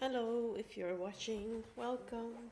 Hello, if you're watching, welcome.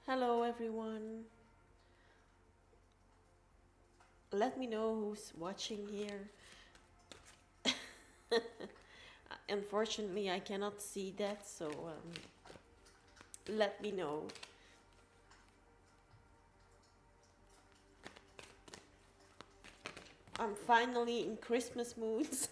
Hello, everyone. Let me know who's watching here. Unfortunately, I cannot see that, so let me know. I'm finally in Christmas moods.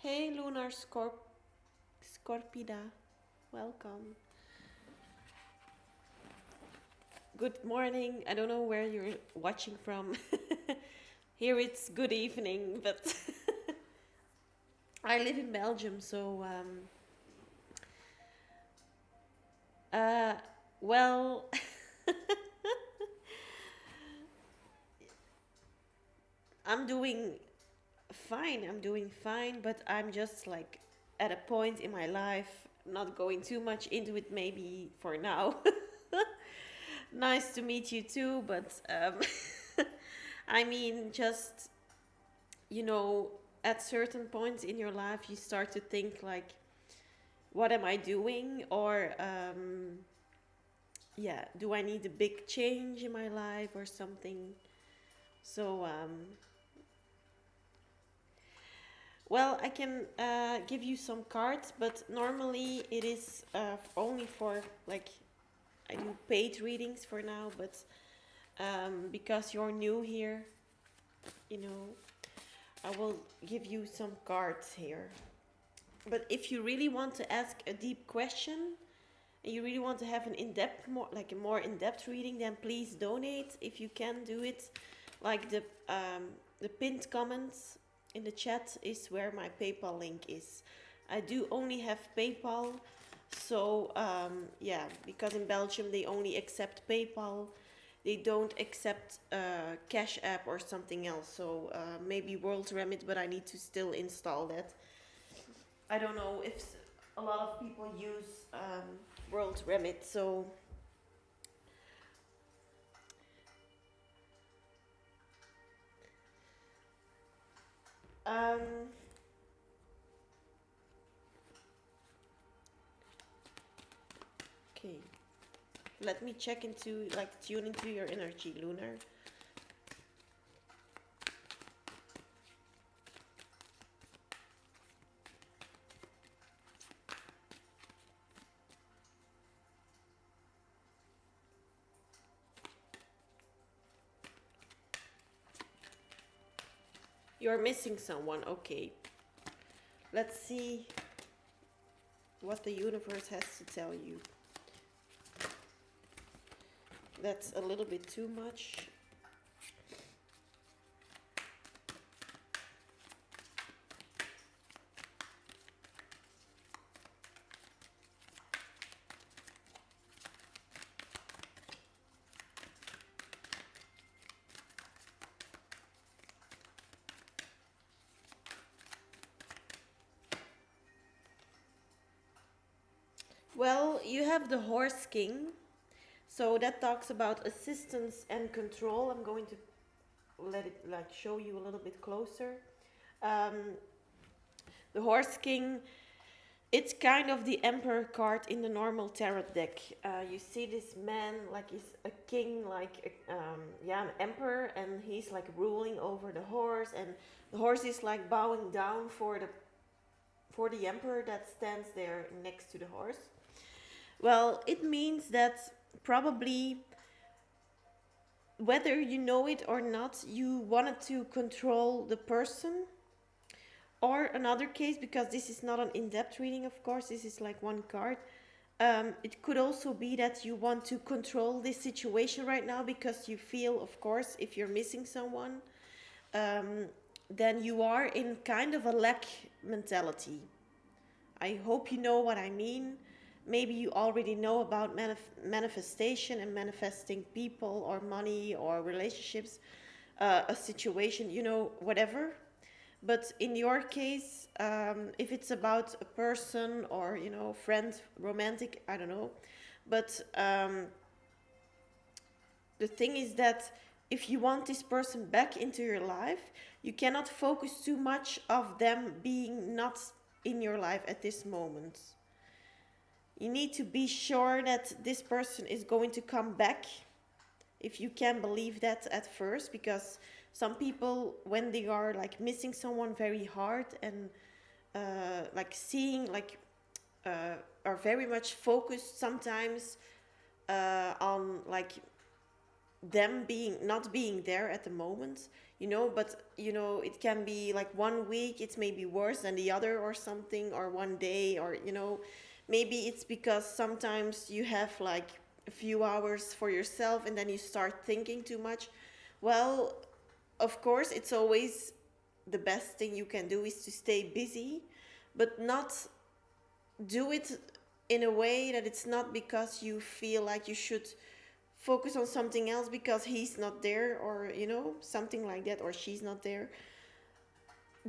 Hey, Lunar Scorpida. Welcome. Good morning. I don't know where you're watching from. Here it's good evening, but I live in Belgium, so uh, well, I'm doing fine. I'm doing fine, but I'm just like at a point in my life, not going too much into it maybe for now. Nice to meet you too, but I mean, just, you know, at certain points in your life, you start to think like, what am I doing? Or, yeah, do I need a big change in my life or something? So, well, I can give you some cards, but normally it is only for like I do paid readings for now, but because you're new here, you know, I will give you some cards here. But if you really want to ask a deep question and you really want to have an in-depth, more like a more in-depth reading, then please donate if you can do it. Like the pinned comments in the chat is where my PayPal link is. I do only have PayPal, so yeah, because in Belgium they only accept PayPal. They don't accept Cash App or something else. So maybe World Remit, but I need to still install that. I don't know if a lot of people use World Remit, so um, okay. Let me check into like tune into your energy, Lunar. You're missing someone, okay. Let's see what the universe has to tell you. That's a little bit too much. Well, you have the Horse King. So that talks about assistance and control. I'm going to let it like show you a little bit closer. Um, the Horse King, it's kind of the Emperor card in the normal tarot deck. You see this man like he's a king, like yeah, an emperor, and he's like ruling over the horse, and the horse is like bowing down for the emperor that stands there next to the horse. Well, it means that probably whether you know it or not, you wanted to control the person. Or another case, because this is not an in depth reading, of course, this is like one card. It could also be that you want to control this situation right now because you feel, of course, if you're missing someone, then you are in kind of a lack mentality. I hope you know what I mean. Maybe you already know about manifestation and manifesting people or money or relationships, a situation, you know, whatever. But in your case, if it's about a person or, you know, friend, romantic, I don't know. But the thing is that if you want this person back into your life, you cannot focus too much of them being not in your life at this moment. You need to be sure that this person is going to come back, if you can believe that at first, because some people, when they are like missing someone very hard and like seeing like are very much focused sometimes on like them being not being there at the moment, but it can be like one week it's maybe worse than the other or something, or one day, or maybe it's because sometimes you have like a few hours for yourself and then you start thinking too much. Well, of course, it's always the best thing you can do is to stay busy, but not do it in a way that it's not because you feel like you should focus on something else because he's not there, or something like that, or she's not there.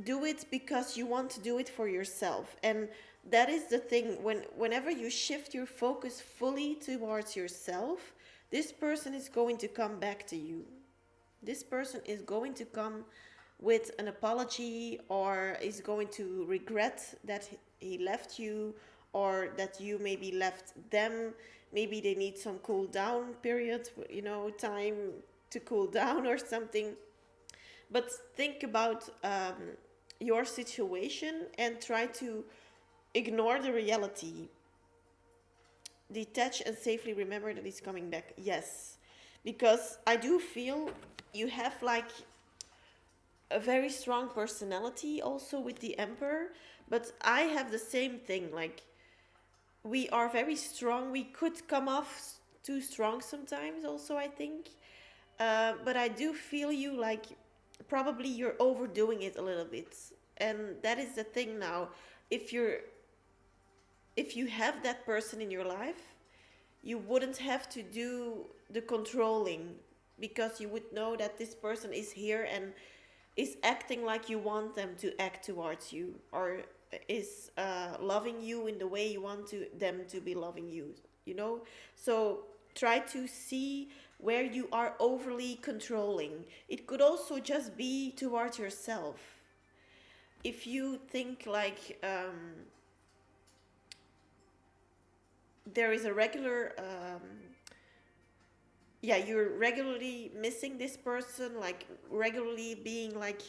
Do it because you want to do it for yourself. And that is the thing, whenever you shift your focus fully towards yourself, this person is going to come back to you. This person is going to come with an apology, or is going to regret that he left you, or that you maybe left them. Maybe they need some cool down period, time to cool down or something. But think about your situation and try to ignore the reality. Detach and safely remember that he's coming back. Yes. Because I do feel you have like a very strong personality also with the Emperor, but I have the same thing. Like, we are very strong. We could come off too strong sometimes, also, I think. But I do feel you like probably you're overdoing it a little bit. And that is the thing now. If you're if you have that person in your life, you wouldn't have to do the controlling, because you would know that this person is here and is acting like you want them to act towards you, or is loving you in the way you want them to be loving you, So try to see where you are overly controlling. It could also just be towards yourself. If you think like there is a regular you're regularly missing this person, like regularly being like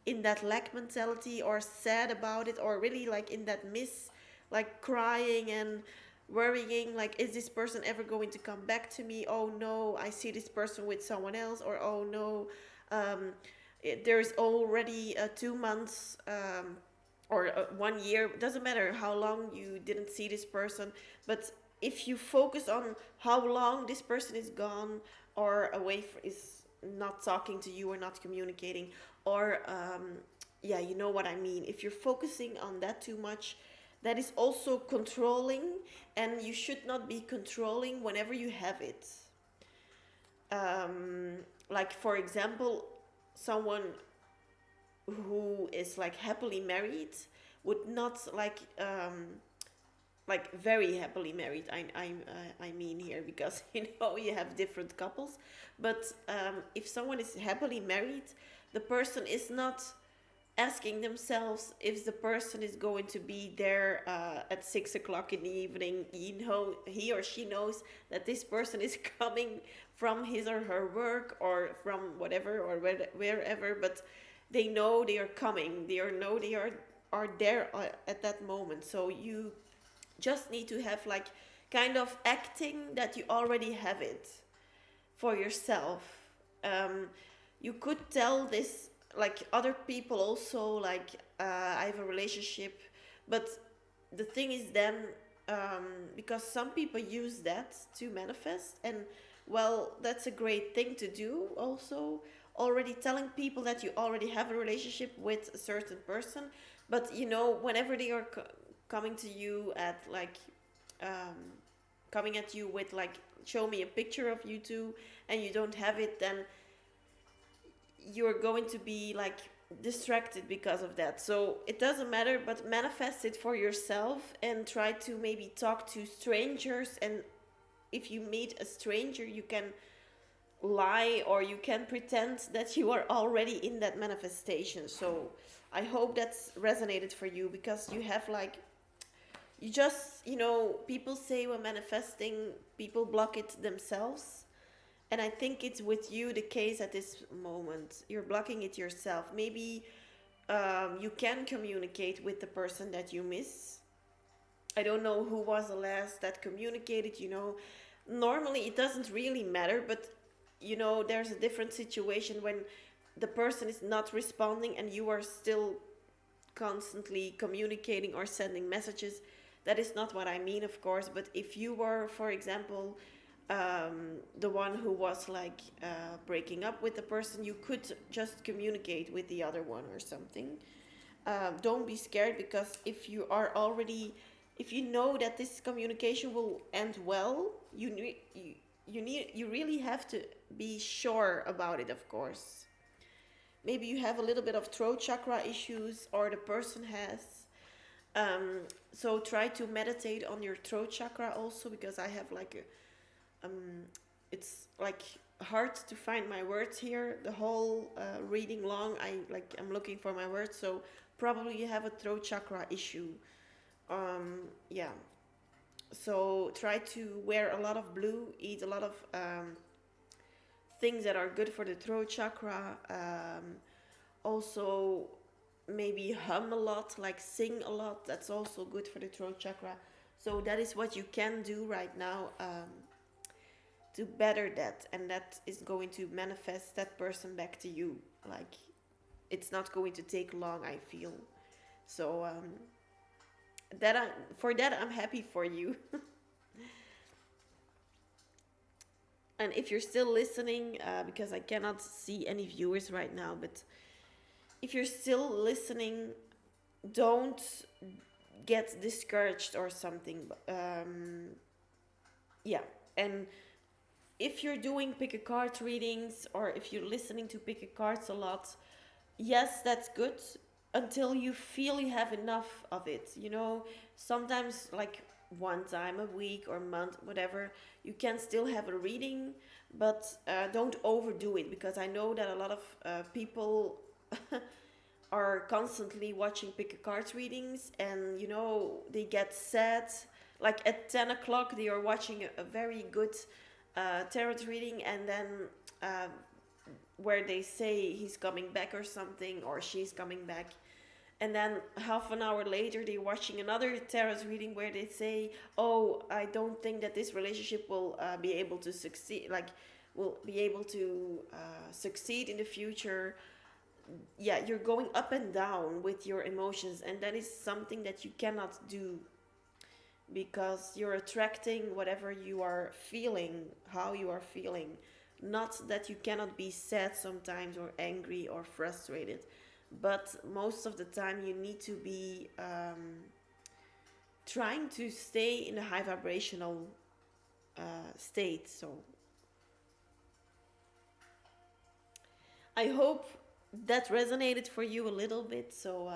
in that lack mentality, or sad about it, or really like in that miss, like crying and worrying, like, is this person ever going to come back to me? Oh no, I see this person with someone else. Or oh no, there's already 2 months, or 1 year. Doesn't matter how long you didn't see this person, but if you focus on how long this person is gone, or is not talking to you or not communicating, or yeah, you know what I mean. If you're focusing on that too much, that is also controlling, and you should not be controlling whenever you have it. Like, for example, someone who is like happily married would not like very happily married. I mean here, because you have different couples, but if someone is happily married, the person is not asking themselves if the person is going to be there at 6 o'clock in the evening. He or she knows that this person is coming from his or her work, or from whatever, or wherever, but they know they are coming. They are there at that moment. So you just need to have like kind of acting that you already have it for yourself. You could tell this like other people also, like, I have a relationship, but the thing is then, because some people use that to manifest, and well, that's a great thing to do also, already telling people that you already have a relationship with a certain person. But whenever they are coming to you at like um, coming at you with like, show me a picture of you two, and you don't have it, then you're going to be like distracted because of that. So it doesn't matter, but manifest it for yourself, and try to maybe talk to strangers. And if you meet a stranger, you can lie, or you can pretend that you are already in that manifestation. So I hope that's resonated for you, because you have like, you just, people say when manifesting, people block it themselves. And I think it's with you the case at this moment. You're blocking it yourself. Maybe you can communicate with the person that you miss. I don't know who was the last that communicated. Normally it doesn't really matter, but you know, there's a different situation when the person is not responding and you are still constantly communicating or sending messages. That is not what I mean, of course. But if you were, for example, the one who was like breaking up with the person, you could just communicate with the other one or something. Don't be scared, because if you are already, if you know that this communication will end well, you really have to be sure about it, of course. Maybe you have a little bit of throat chakra issues, or the person has. So try to meditate on your throat chakra also, because I have like a, it's like hard to find my words here. The whole reading long, I'm looking for my words. So probably you have a throat chakra issue. Yeah. So try to wear a lot of blue, eat a lot of things that are good for the throat chakra. Also, maybe hum a lot, like sing a lot. That's also good for the throat chakra. So that is what you can do right now to better that, and that is going to manifest that person back to you. Like, it's not going to take long, I feel. So for that I'm happy for you. And if you're still listening, because I cannot see any viewers right now, but if you're still listening, don't get discouraged or something. Yeah, and if you're doing pick a card readings, or if you're listening to pick a cards a lot, yes, that's good until you feel you have enough of it. You know, sometimes like one time a week or month, whatever, you can still have a reading, but don't overdo it, because I know that a lot of people are constantly watching pick a cards readings, and you know, they get sad. Like at 10 o'clock, they are watching a very good tarot reading, and then uh, where they say he's coming back or something, or she's coming back, and then half an hour later they're watching another tarot reading where they say, oh, I don't think that this relationship will be able to succeed, like will be able to succeed in the future. Yeah, you're going up and down with your emotions, and that is something that you cannot do, because you're attracting whatever you are feeling, how you are feeling. Not that you cannot be sad sometimes, or angry, or frustrated, but most of the time you need to be trying to stay in a high vibrational state. So I hope that resonated for you a little bit. So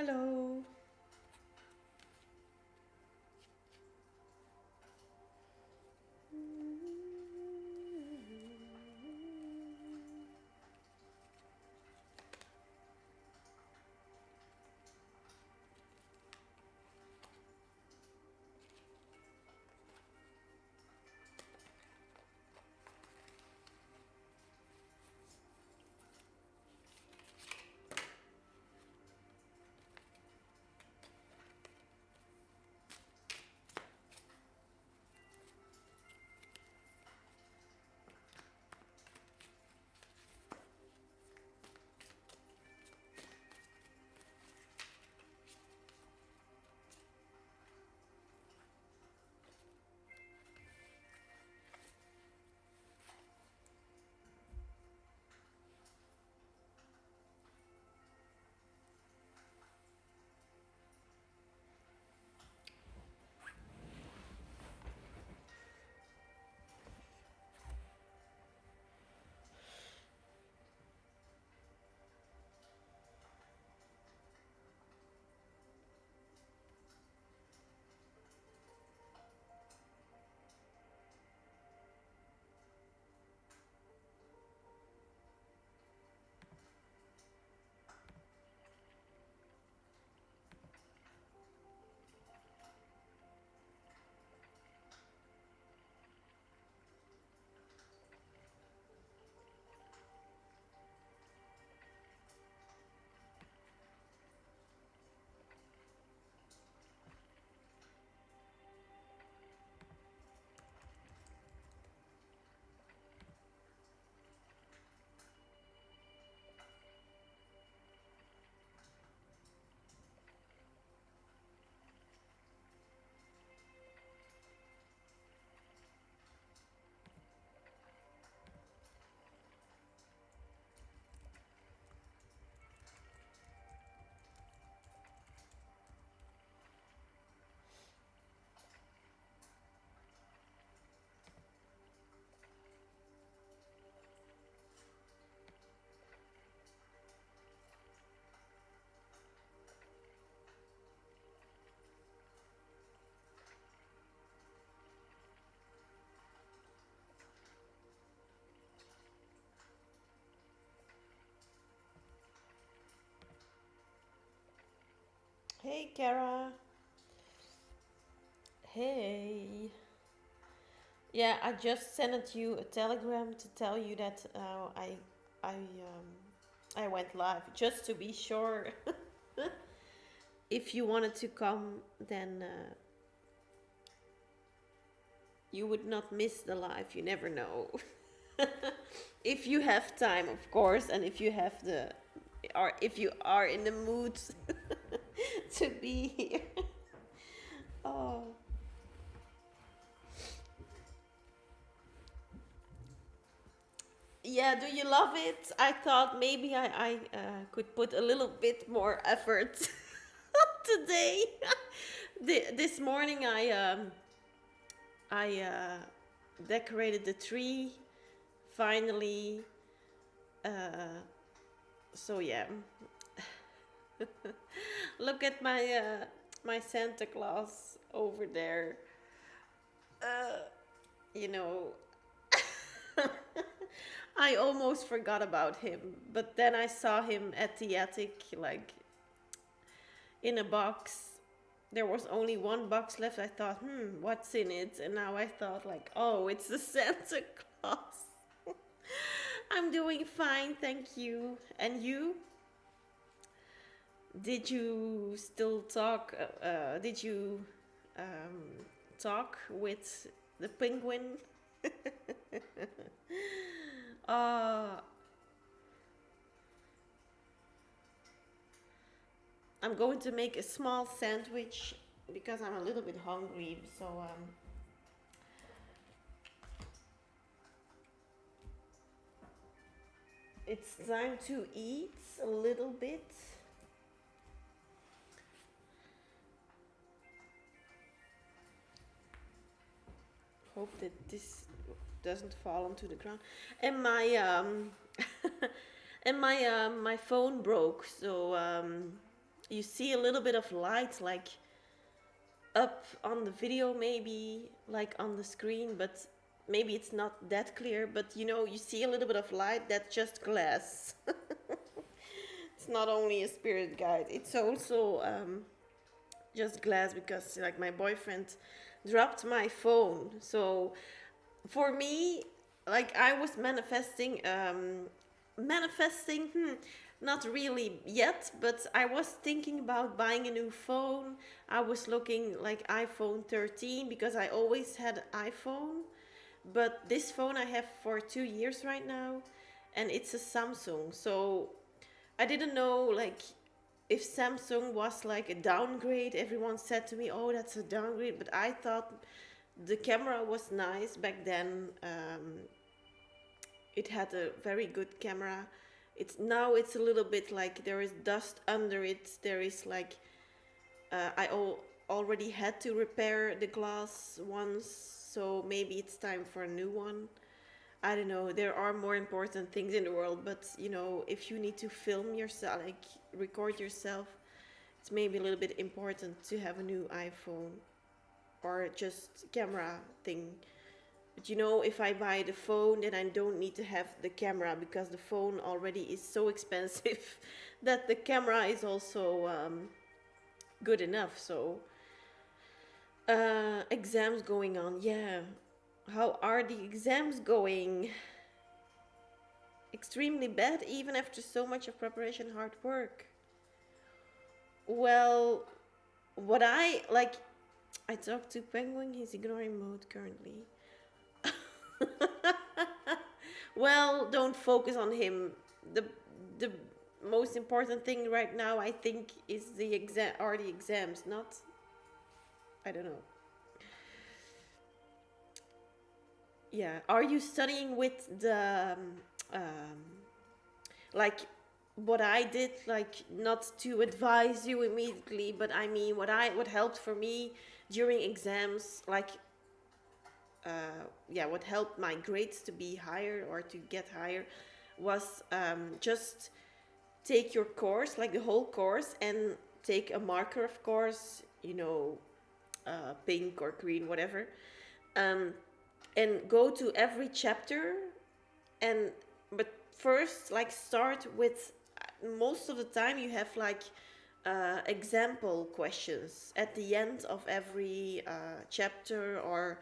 Hello. Hey, Kara. Hey. Yeah, I just sent you a telegram to tell you that I went live just to be sure. If you wanted to come, then you would not miss the live. You never know. If you have time, of course, and if you have the, or if you are in the mood to be here. Oh. Yeah, do you love it? I thought maybe I could put a little bit more effort today. This morning I decorated the tree finally. Uh, so yeah, look at my Santa Claus over there. Uh, you know, I almost forgot about him, but then I saw him at the attic, like in a box. There was only one box left. I thought, what's in it? And now I thought, like, oh, it's the Santa Claus. I'm doing fine, thank you. And you? Did you still talk? Did you um, talk with the penguin? uh, I'm going to make a small sandwich because I'm a little bit hungry. So it's time to eat a little bit. Hope that this doesn't fall onto the ground. And my my phone broke, so you see a little bit of light, like up on the video, maybe like on the screen, but maybe it's not that clear. But you know, you see a little bit of light. That's just glass. It's not only a spirit guide. It's also just glass because like my boyfriend dropped my phone. So for me, like I was manifesting, not really yet, but I was thinking about buying a new phone. I was looking like iPhone 13 because I always had iPhone, but this phone I have for 2 years right now, and it's a Samsung. So I didn't know like if Samsung was like a downgrade. Everyone said to me, "Oh, that's a downgrade," but I thought the camera was nice back then. It had a very good camera. It's now it's a little bit like there is dust under it. There is like already had to repair the glass once, so maybe it's time for a new one. I don't know. There are more important things in the world, but you know, if you need to film yourself, like record yourself, it's maybe a little bit important to have a new iPhone or just camera thing. But you know, if I buy the phone, then I don't need to have the camera because the phone already is so expensive that the camera is also good enough. So, exams going on. Yeah. How are the exams going? Extremely bad, even after so much of preparation, hard work. Well, what I like, I talked to Penguin, he's ignoring mode currently. Well, don't focus on him. The most important thing right now, I think, is the exams, not. I don't know. Yeah. Are you studying with the like what I did? Like not to advise you immediately, but I mean what helped for me during exams, like yeah, what helped my grades to be higher or to get higher was just take your course, like the whole course, and take a marker, of course, you know, pink or green, whatever, um, and go to every chapter. And but first, like start with most of the time you have like example questions at the end of every chapter, or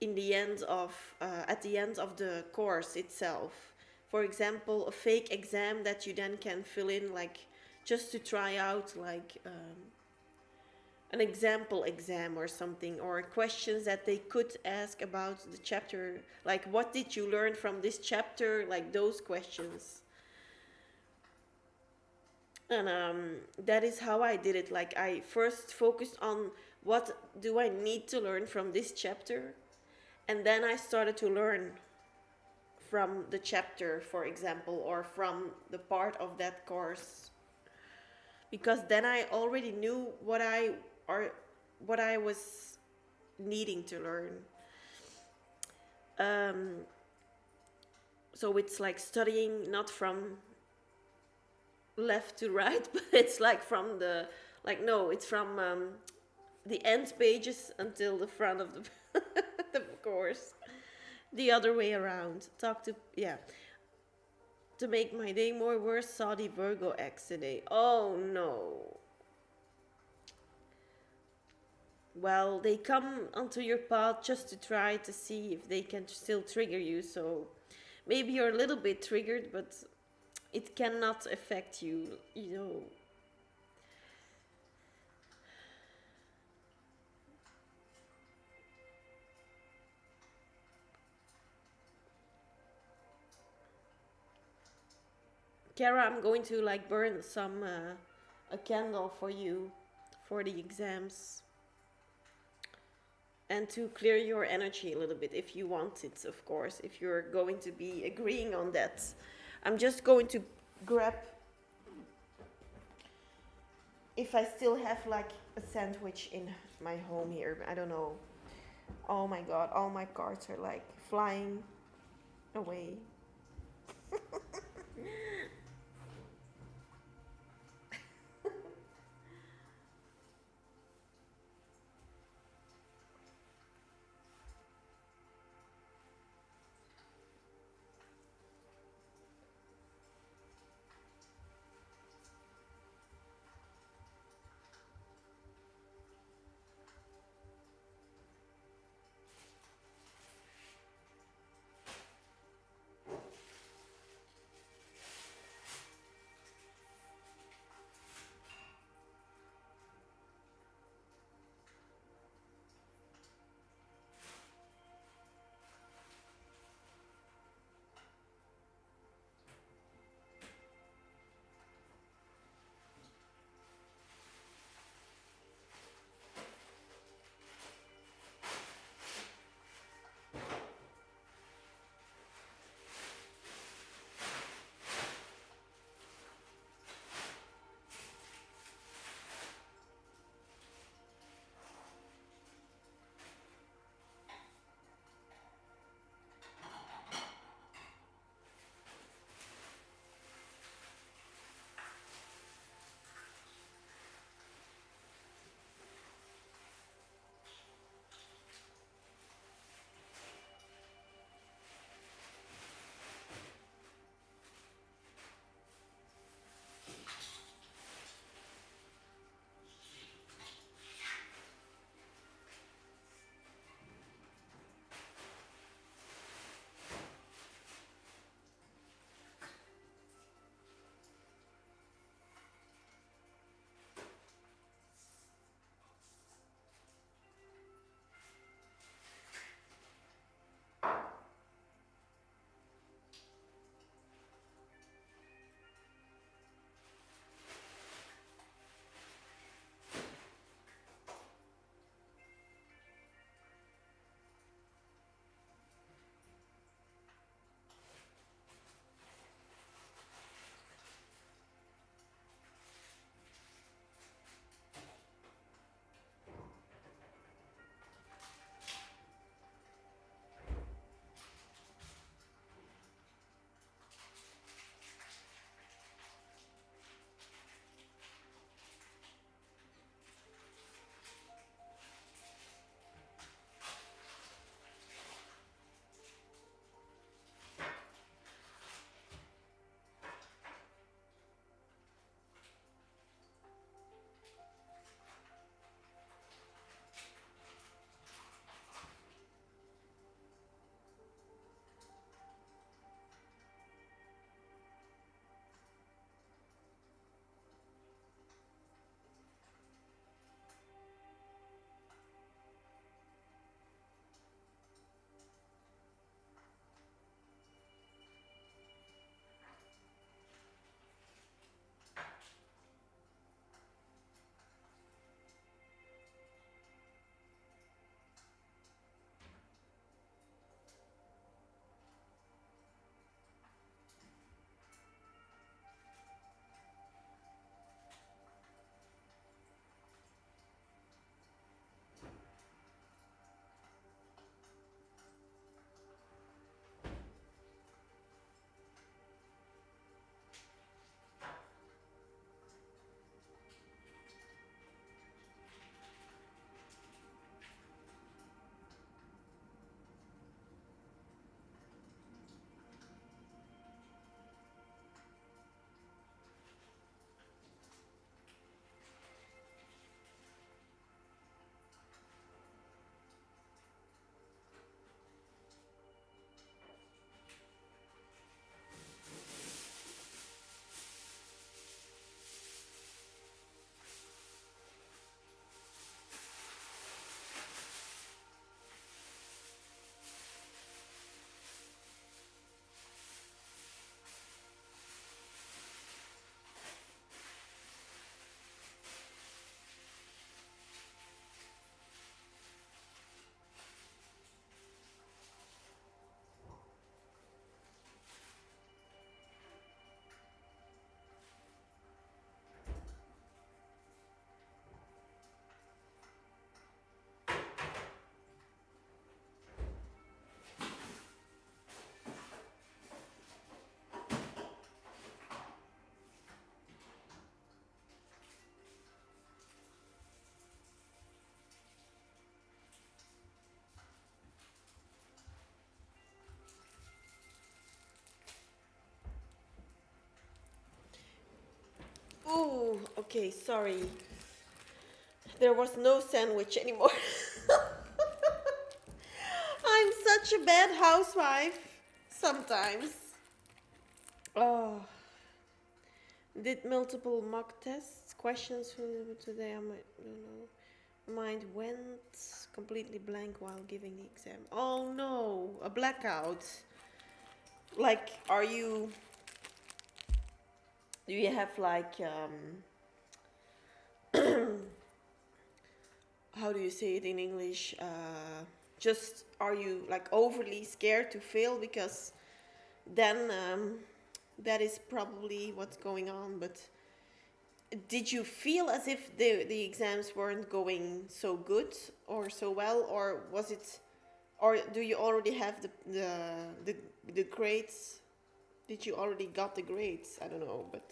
in the end of at the end of the course itself. For example, a fake exam that you then can fill in, like just to try out, like an example exam or something, or questions that they could ask about the chapter, like what did you learn from this chapter, like those questions. And that is how I did it. Like I first focused on what do I need to learn from this chapter, and then I started to learn from the chapter, for example, or from the part of that course, because then I already knew or what I was needing to learn. Um, so it's like studying not from left to right, but it's like from the like no, it's from the end pages until the front of the the course. The other way around. Talk to yeah. To make my day more worse, saw the Virgo X today. Oh no. Well, they come onto your path just to try to see if they can still trigger you. So maybe you're a little bit triggered, but it cannot affect you, you know. Kara, I'm going to like burn some a candle for you for the exams, and to clear your energy a little bit if you want it, of course, if you're going to be agreeing on that. I'm just going to grab, if I still have like a sandwich in my home here. I don't know. Oh my god, all my cards are like flying away. Ooh, okay, sorry. There was no sandwich anymore. I'm such a bad housewife sometimes. Oh, did multiple mock tests, questions today. I might, don't know. Mind went completely blank while giving the exam. Oh no, a blackout. Like, do you have like, how do you say it in English? Just, are you like overly scared to fail? Because then that is probably what's going on. But did you feel as if the exams weren't going so good or so well, or was it, or do you already have the the grades? Did you already got the grades? I don't know, but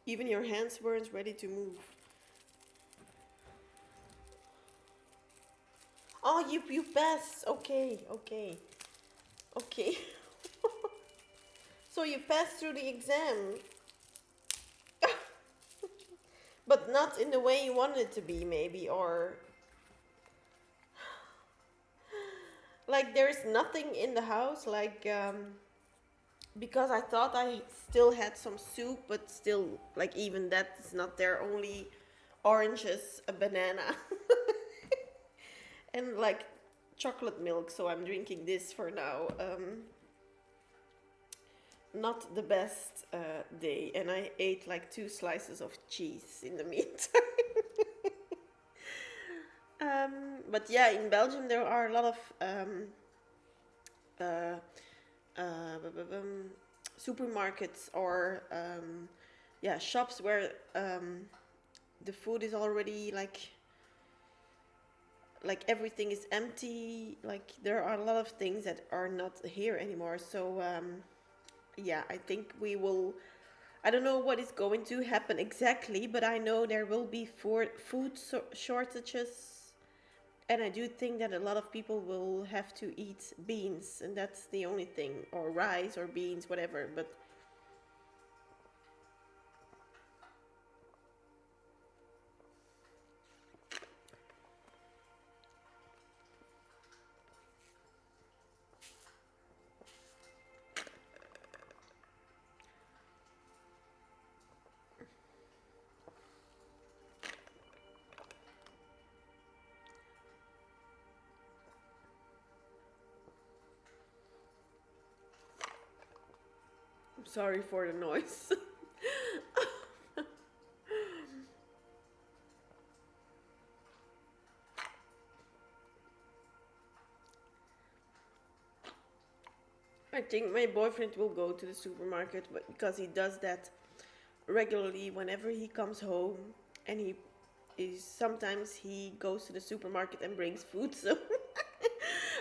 even your hands weren't ready to move. Oh, you passed. Okay, okay, okay. So you passed through the exam, but not in the way you wanted it to be, maybe, or like there's nothing in the house, like because I thought I still had some soup, but still, like even that's not there. Only oranges, a banana, and like chocolate milk. So I'm drinking this for now. Not the best day, and I ate like 2 slices of cheese in the meantime. But yeah, in Belgium there are a lot of uh, supermarkets or yeah, shops where the food is already like everything is empty. Like there are a lot of things that are not here anymore. So yeah, I think we will. I don't know what is going to happen exactly, but I know there will be food shortages, and I do think that a lot of people will have to eat beans, and that's the only thing, or rice or beans, whatever. But I'm sorry for the noise. I think my boyfriend will go to the supermarket, but because he does that regularly whenever he comes home, and he is sometimes he goes to the supermarket and brings food. So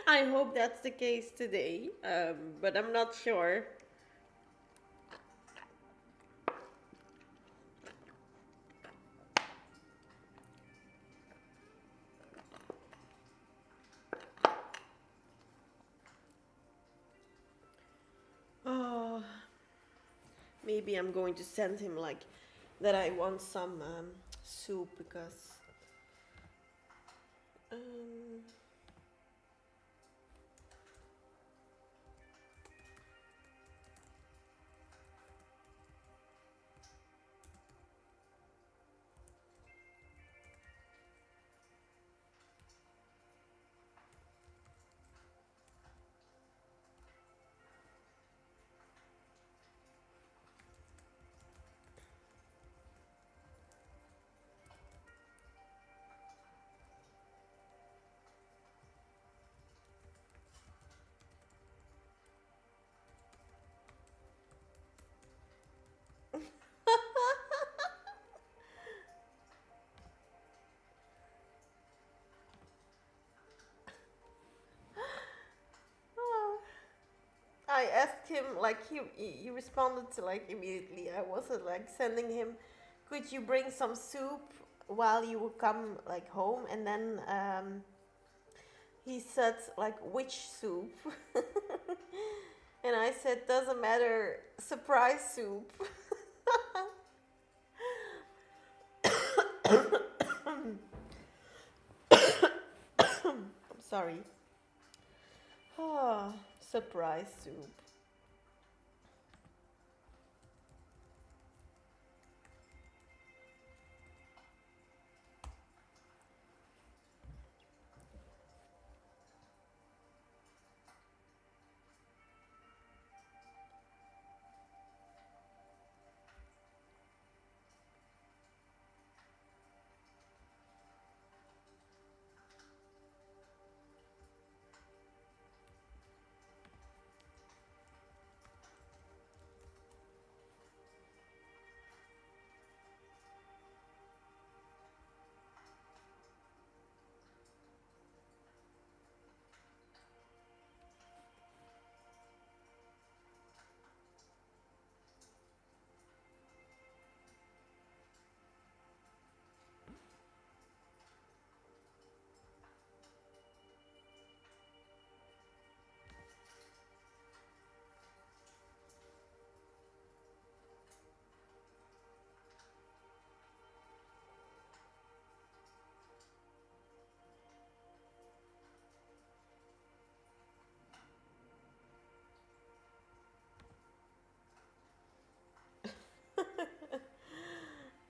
I hope that's the case today, but I'm not sure. Oh, maybe I'm going to send him like that. I want some soup because um, I asked him like he responded to like immediately. I wasn't like sending him. Could you bring some soup while you will come like home? And then he said like which soup? And I said, doesn't matter, surprise soup. I'm sorry. Ah, surprise soup.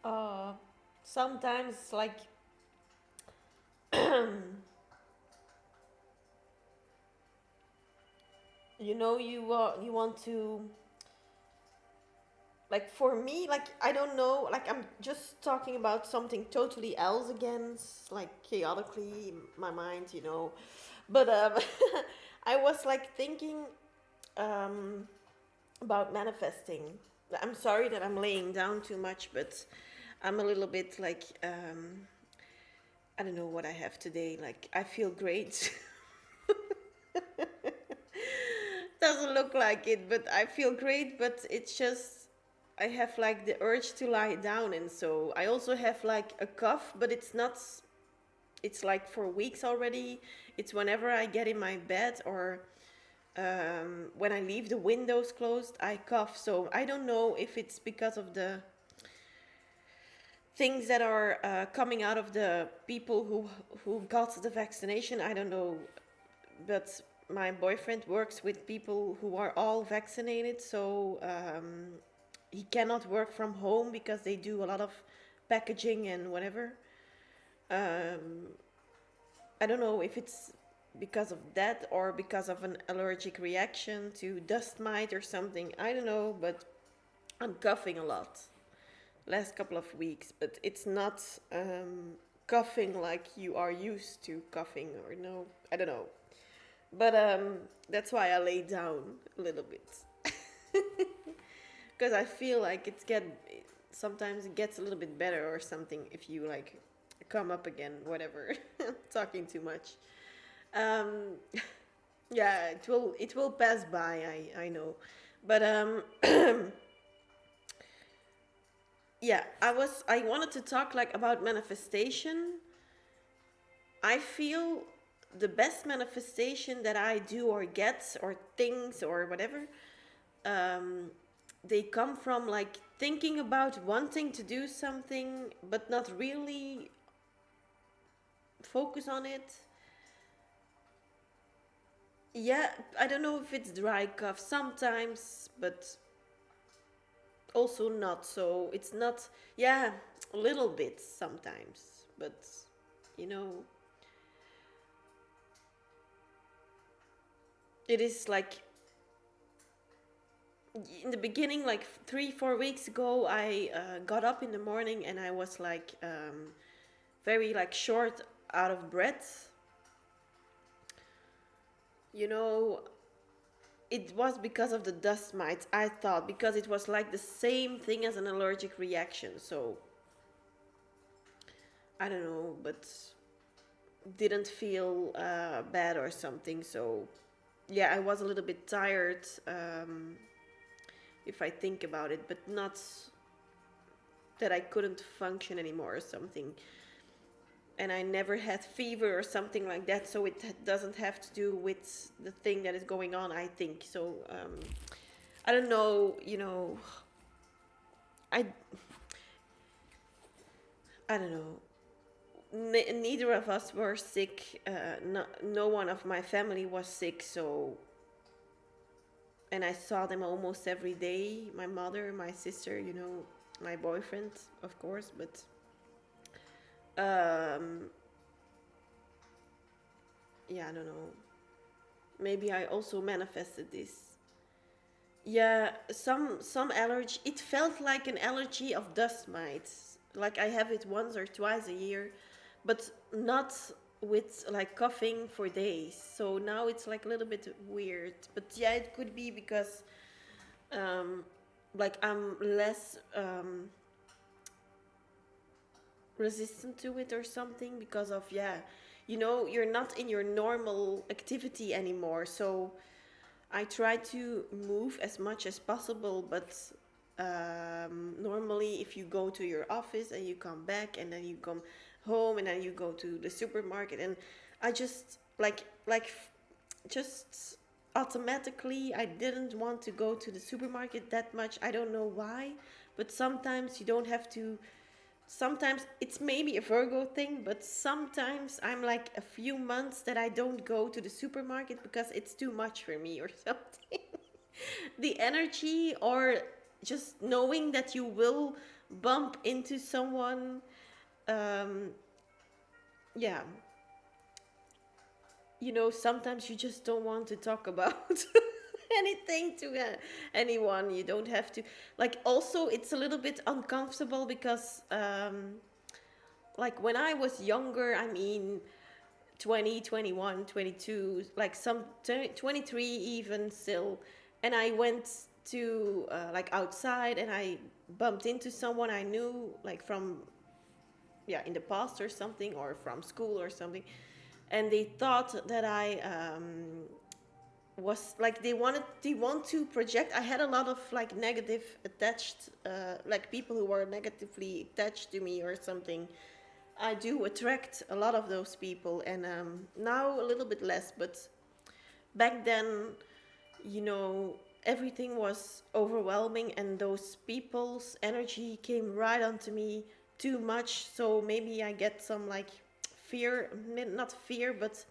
Uh, sometimes, like, you want to, like, for me, like, I don't know, like, I'm just talking about something totally else again, like, chaotically in my mind, but I was like thinking um about manifesting. I'm sorry that I'm laying down too much, but I'm a little bit like, I don't know what I have today. Like, I feel great. Doesn't look like it, but I feel great. But it's just, I have like the urge to lie down. And so I also have like a cough, but it's not, it's like for weeks already. It's whenever I get in my bed or when I leave the windows closed, I cough. So I don't know if it's because of the things that are coming out of the people who got the vaccination. I don't know, but my boyfriend works with people who are all vaccinated, so he cannot work from home because they do a lot of packaging and whatever. Um, I don't know if it's because of that or because of an allergic reaction to dust mite or something. I don't know, but I'm coughing a lot last couple of weeks, but it's not coughing like you are used to coughing, or no, I don't know. But that's why I lay down a little bit because I feel like sometimes it gets a little bit better or something if you like come up again, whatever. Talking too much. Um, yeah, it will pass by. I know, but yeah, I wanted to talk like about manifestation. I feel the best manifestation that I do or get or things or whatever, um, they come from like thinking about wanting to do something but not really focus on it. Yeah, I don't know if it's dry cough sometimes, but also not. So it's not, yeah, a little bit sometimes, but you know, it is like in the beginning, like 3 4 weeks ago, I got up in the morning and I was like very like short out of breath. You know, it was because of the dust mites, I thought, because it was like the same thing as an allergic reaction. So I don't know, but didn't feel bad or something. So yeah, I was a little bit tired, if I think about it, but not that I couldn't function anymore or something. and I never had fever or something like that, so it doesn't have to do with the thing that is going on, I think. So I don't know, I I don't know. Neither of us were sick. No one of my family was sick, so and I saw them almost every day. My mother, my sister, my boyfriend, of course, but um, yeah, I don't know. Maybe I also manifested this. Yeah, some allergy. It felt like an allergy of dust mites. Like I have it once or twice a year, but not with like coughing for days. So now it's like a little bit weird. But yeah, it could be because um, like I'm less resistant to it or something because of yeah, you're not in your normal activity anymore. So I try to move as much as possible, but normally, if you go to your office and you come back and then you come home and then you go to the supermarket, and I just just automatically, I didn't want to go to the supermarket that much. I don't know why, but sometimes you don't have to. Sometimes it's maybe a Virgo thing, but sometimes I'm like a few months that I don't go to the supermarket because it's too much for me or something. The energy, or just knowing that you will bump into someone. Um, yeah, sometimes you just don't want to talk about anything to anyone. You don't have to. Like, also, it's a little bit uncomfortable because like when I was younger, I mean 20, 21, 22, like some 23 even still, and I went to like outside and I bumped into someone I knew like from yeah in the past or something, or from school or something, and they thought that I was like they want to project. I had a lot of like negative attached like people who were negatively attached to me or something. I do attract a lot of those people, and now a little bit less. But back then, everything was overwhelming, and those people's energy came right onto me too much. So maybe I get some like fear, not fear, but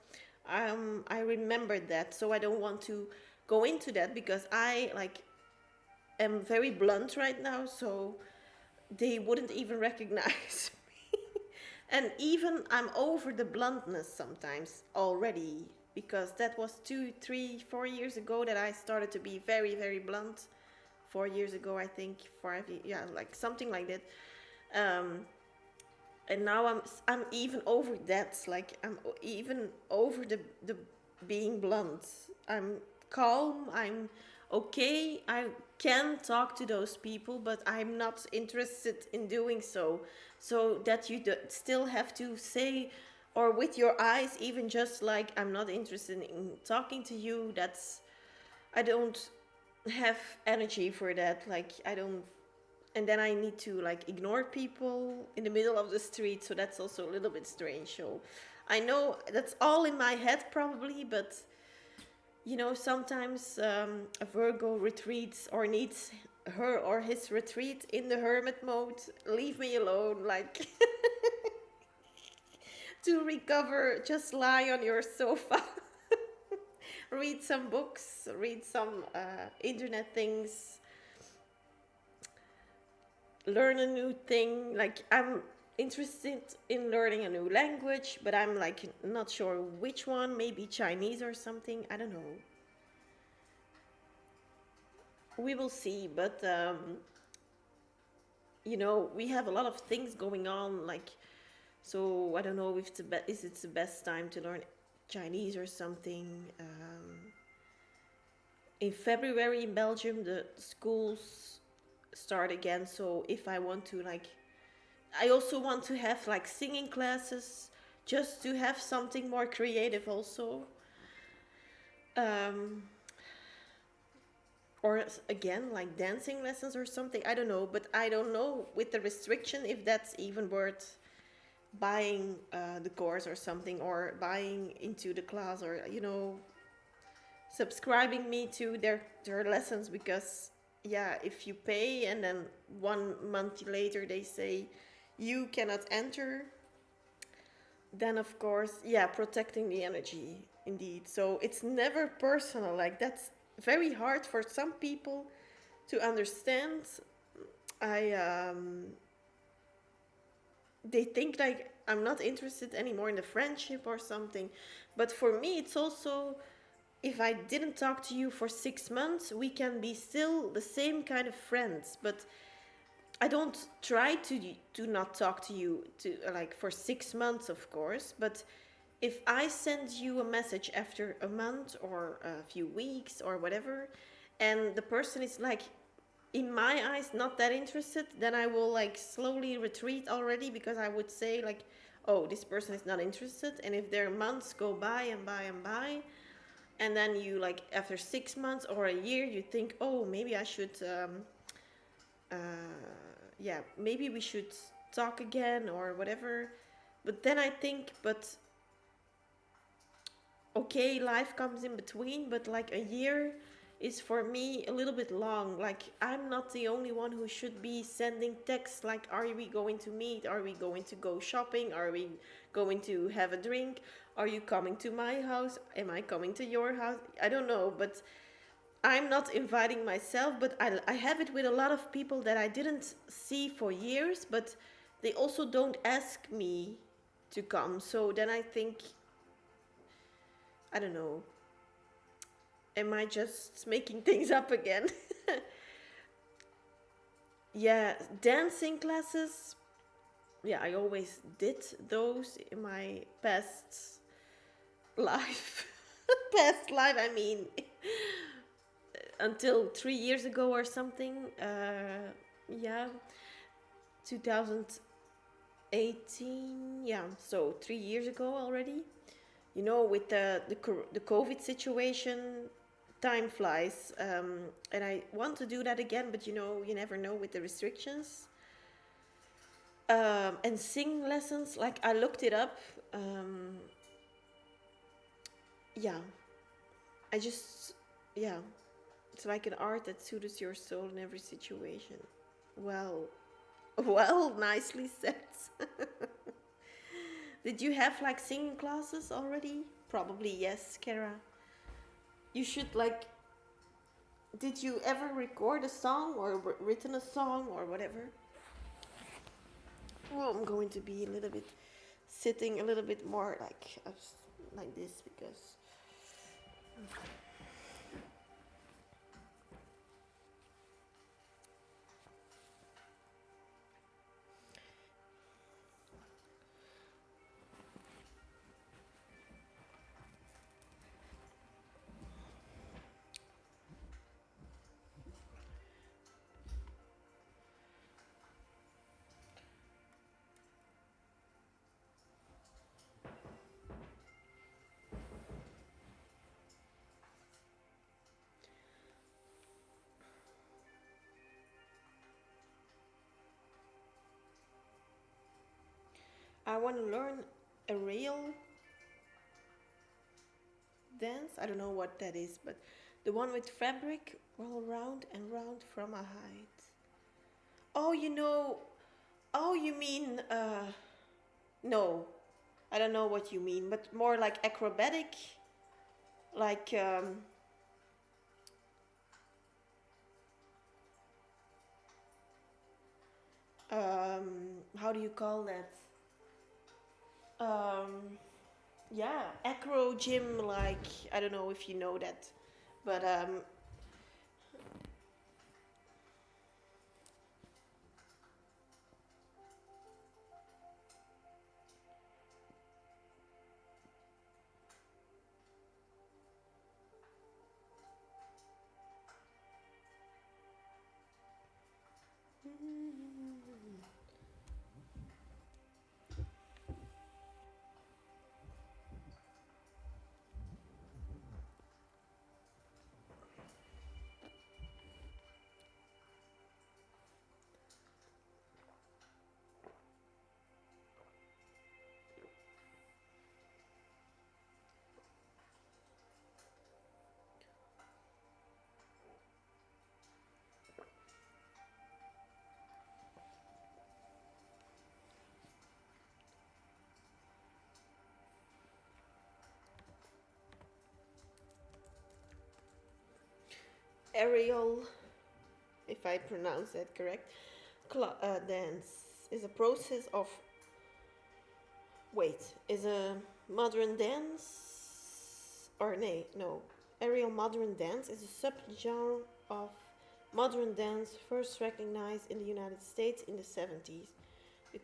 I remembered that. So I don't want to go into that because I like am very blunt right now. So they wouldn't even recognize. And even I'm over the bluntness sometimes already, because that was 2, 3, 4 years ago that I started to be very, very blunt. 4 years ago, I think, 5, yeah, like something like that. Um, and now I'm even over that. Like I'm even over the being blunt. I'm calm. I'm okay. I can talk to those people, but I'm not interested in doing so. So that you still have to say, or with your eyes, even just like I'm not interested in talking to you. That's I don't have energy for that. Like I don't, and then I need to like ignore people in the middle of the street. So that's also a little bit strange. So I know that's all in my head probably, but sometimes a Virgo retreats or needs her or his retreat in the hermit mode. Leave me alone, like to recover, just lie on your sofa, read some books, read some internet things, learn a new thing. Like I'm interested in learning a new language, but I'm like not sure which one. Maybe Chinese or something. I don't know. We will see, but we have a lot of things going on. Like, so I don't know if is it the best time to learn Chinese or something. In February in Belgium, the schools start again. So if I want to like I also want to have like singing classes just to have something more creative also. Um, or again, like dancing lessons or something. I don't know, but I don't know with the restriction if that's even worth buying the course or something, or buying into the class, or subscribing me to their lessons, because yeah, if you pay and then 1 month later they say you cannot enter, then of course, yeah, protecting the energy, indeed. So it's never personal. Like, that's very hard for some people to understand. I They think like I'm not interested anymore in the friendship or something. But for me, it's also, if I didn't talk to you for 6 months, we can be still the same kind of friends. But I don't try to not talk to you to like for 6 months, of course. But if I send you a message after a month or a few weeks or whatever, and the person is like, in my eyes, not that interested, then I will like slowly retreat already, because I would say like, oh, this person is not interested. And if their months go by and by and by, and then you like after 6 months or a year, you think, oh, maybe I should, uh, yeah, maybe we should talk again or whatever. But then I think, but okay, life comes in between, but like a year is for me a little bit long. Like, I'm not the only one who should be sending texts like, are we going to meet? Are we going to go shopping? Are we going to have a drink? Are you coming to my house? Am I coming to your house? I don't know, but I'm not inviting myself, but I have it with a lot of people that I didn't see for years, but they also don't ask me to come. So then I think, I don't know, am I just making things up again? Yeah, dancing classes. Yeah, I always did those in my past life. Past life, I mean, until 3 years ago or something. Yeah, 2018. Yeah, so 3 years ago already. With the COVID situation, time flies, and I want to do that again, but you never know with the restrictions. And singing lessons, like, I looked it up. Yeah, I just, yeah, it's like an art that suits your soul in every situation. Well, well, nicely said. Did you have like singing classes already? Probably yes, Kara. You should like, did you ever record a song or written a song or whatever? Well, I'm going to be a little bit sitting a little bit more like this, because I want to learn a real dance. I don't know what that is, but the one with fabric roll round and round from a height. Oh, oh, you mean, no, I don't know what you mean, but more like acrobatic, like, how do you call that? Um, yeah, acro gym, like, I don't know if you know that, but, Aerial, if I pronounce that correct, dance is a process of, wait, is a modern dance, or nay, no. Aerial modern dance is a subgenre of modern dance first recognized in the United States in the 70s. The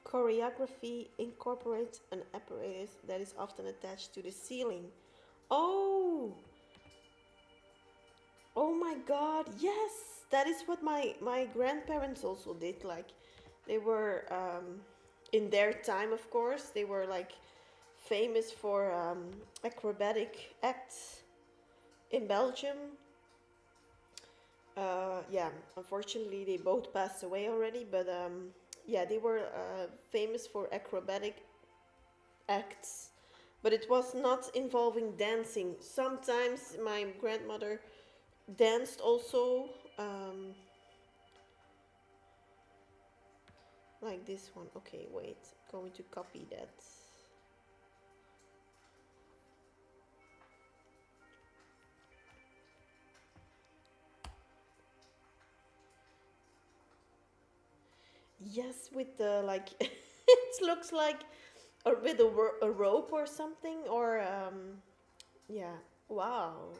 choreography incorporates an apparatus that is often attached to the ceiling. Oh, oh my God! Yes, that is what my grandparents also did. Like, they were in their time, of course. They were like famous for acrobatic acts in Belgium. Yeah, unfortunately, they both passed away already, but yeah, they were famous for acrobatic acts, but it was not involving dancing. Sometimes my grandmother danced also, um, like this one. Okay, wait, going to copy that. Yes, with the like, it looks like with a rope or something, or yeah. Wow.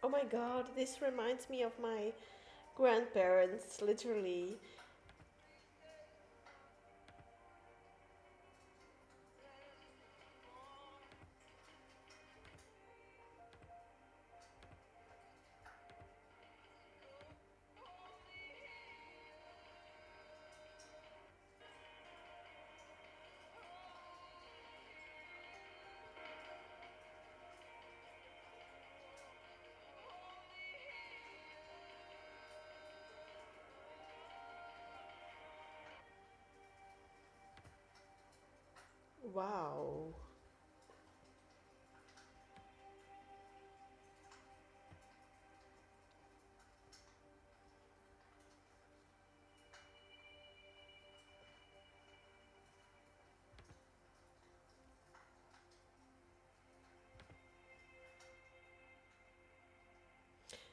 Oh my God, this reminds me of my grandparents, literally. Wow.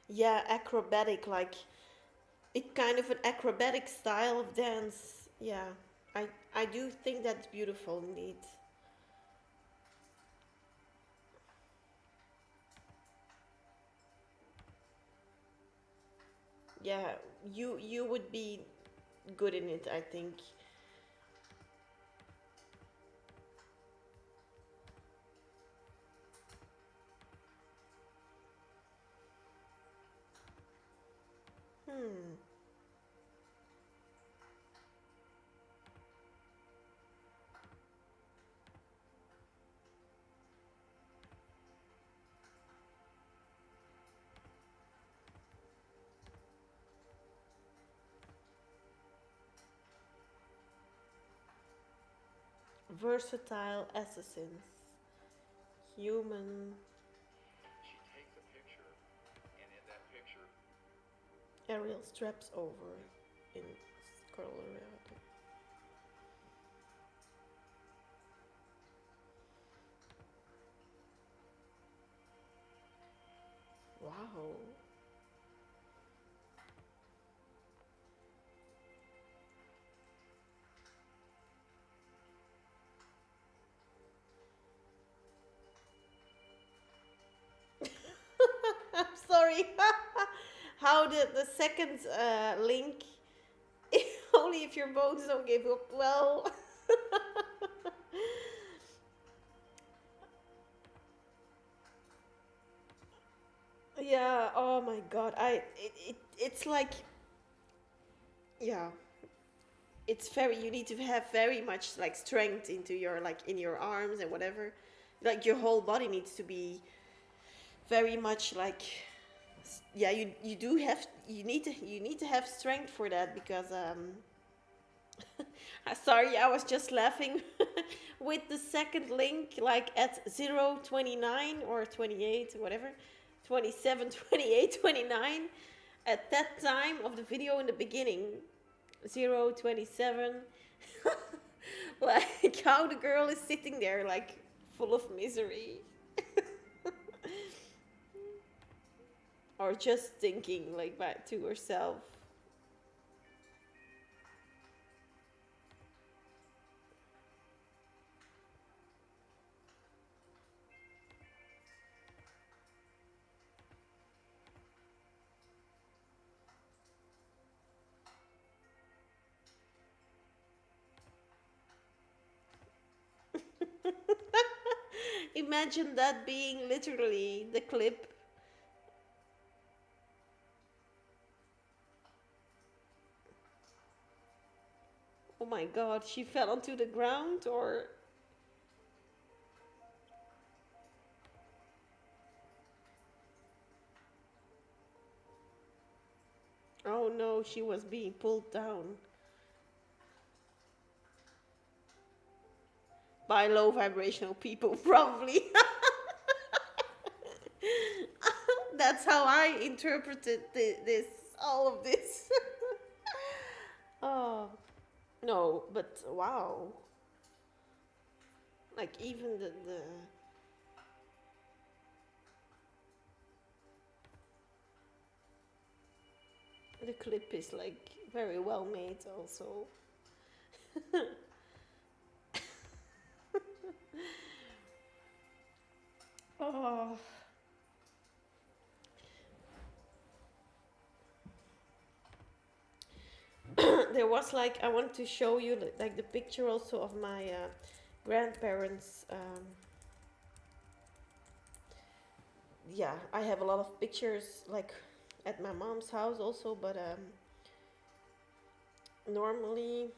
Yeah, acrobatic, like it kind of an acrobatic style of dance. Yeah, I I do think that's beautiful indeed. Yeah, you would be good in it, I think. Hmm. Versatile assassins. Human aerial straps over in Colorado. Wow. I'm sorry. How the second link? Only if your bones don't give up. Well, yeah. Oh my God. It's like, yeah. It's very. You need to have very much like strength into your like in your arms and whatever. Like your whole body needs to be very much like Yeah, you do have you need to have strength for that because sorry, I was just laughing with the second link, like at 029 or 28, whatever, 27, 28, 29. At that time of the video in the beginning, 027, like how the girl is sitting there, like full of misery. Or just thinking like back to herself. Imagine that being literally the clip. Oh my god, she fell onto the ground or. Oh no, she was being pulled down by low vibrational people, probably. That's how I interpreted this, all of this. Oh, no, but wow. Like, even the clip is like very well made, also. Oh. There was like, I want to show you like the picture also of my grandparents. Yeah, I have a lot of pictures like at my mom's house also, but normally.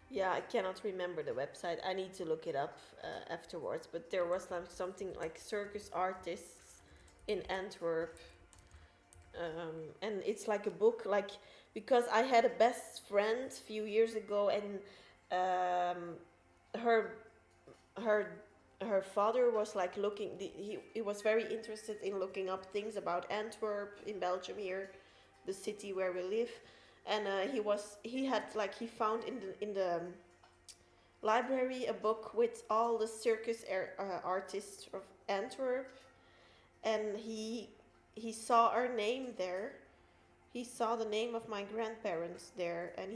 Yeah, I cannot remember the website. I need to look it up afterwards. But there was like something like circus artists in Antwerp, and it's like a book. Like, because I had a best friend a few years ago, and her her her father was like looking. He was very interested in looking up things about Antwerp in Belgium here, the city where we live, and he had like he found in the library a book with all the circus artists of Antwerp, and he saw our name there. He saw the name of my grandparents there, and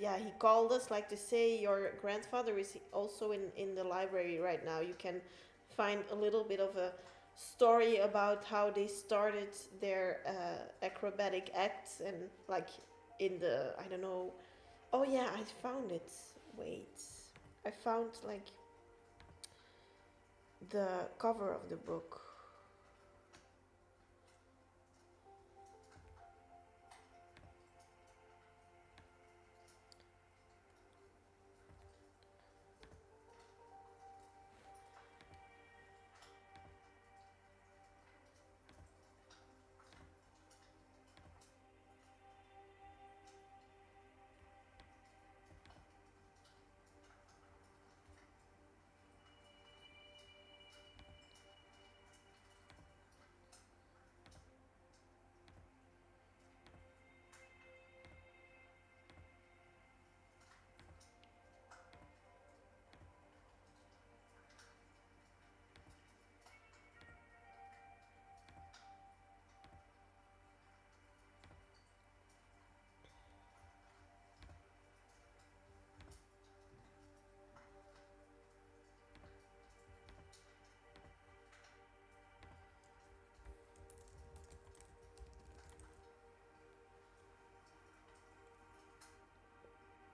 yeah, he called us like to say your grandfather is also in the library right now. You can find a little bit of a story about how they started their acrobatic acts, and like in the, I don't know. Oh yeah, I found it. Wait, I found like the cover of the book.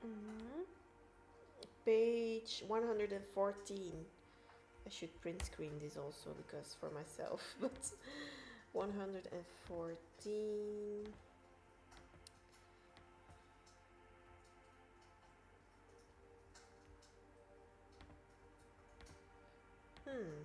Mhm. Page 114. I should print screen this also because for myself, but 114. Hmm.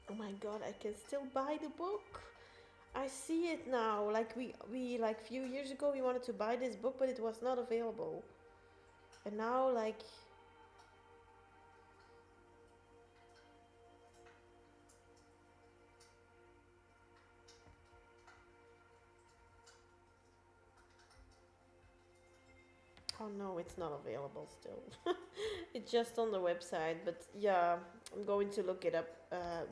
Oh my god, I can still buy the book. I see it now. Like we like few years ago we wanted to buy this book but it was not available. And now like oh no, it's not available still. It's just on the website, but yeah, I'm going to look it up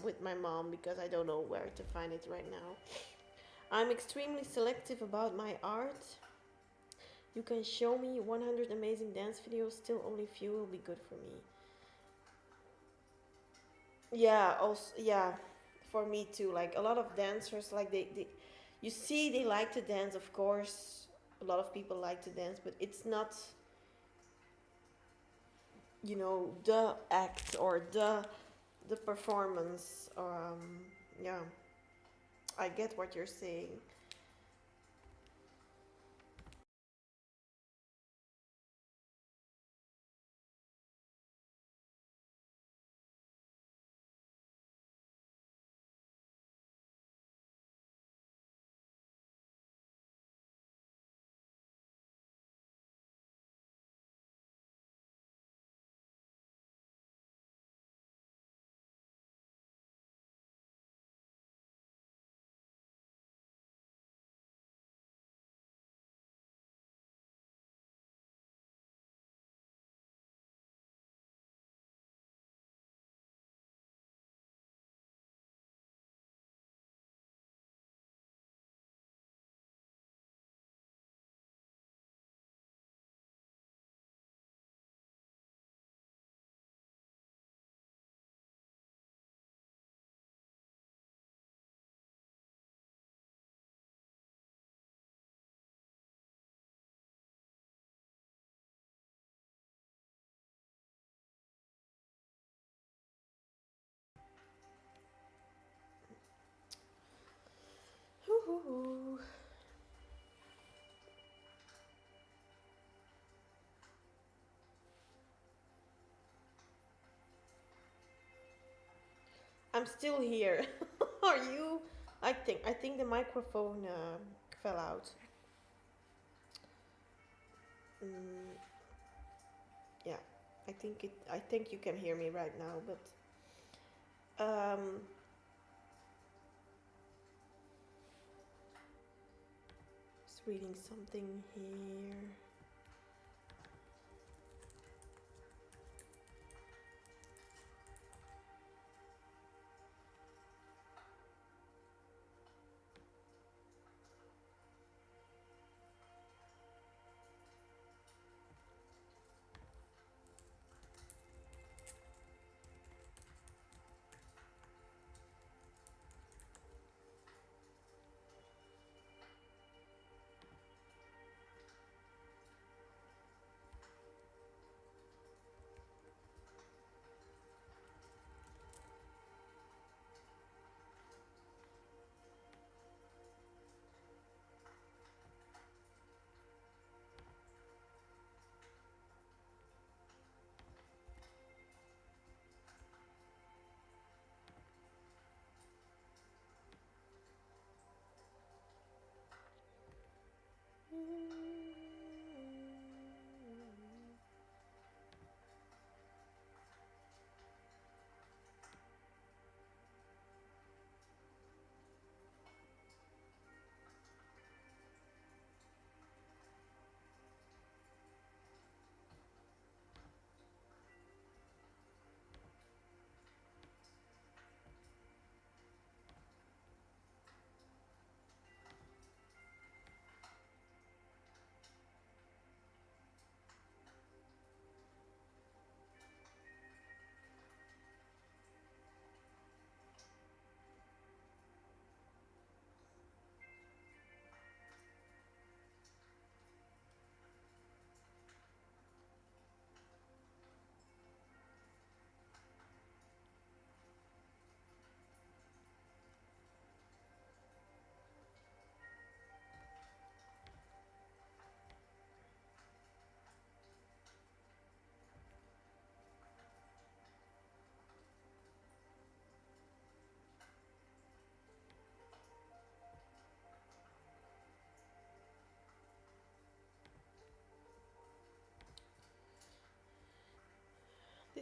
with my mom because I don't know where to find it right now. I'm extremely selective about my art. You can show me 100 amazing dance videos, still only few will be good for me. Yeah, also, yeah, for me too. Like a lot of dancers, like you see, they like to dance, of course. A lot of people like to dance, but it's not, the act or the performance. Yeah, I get what you're saying. Hoo-hoo-hoo. I'm still here. Are you? I think the microphone fell out. Mm, yeah, I think you can hear me right now, but um, just reading something here.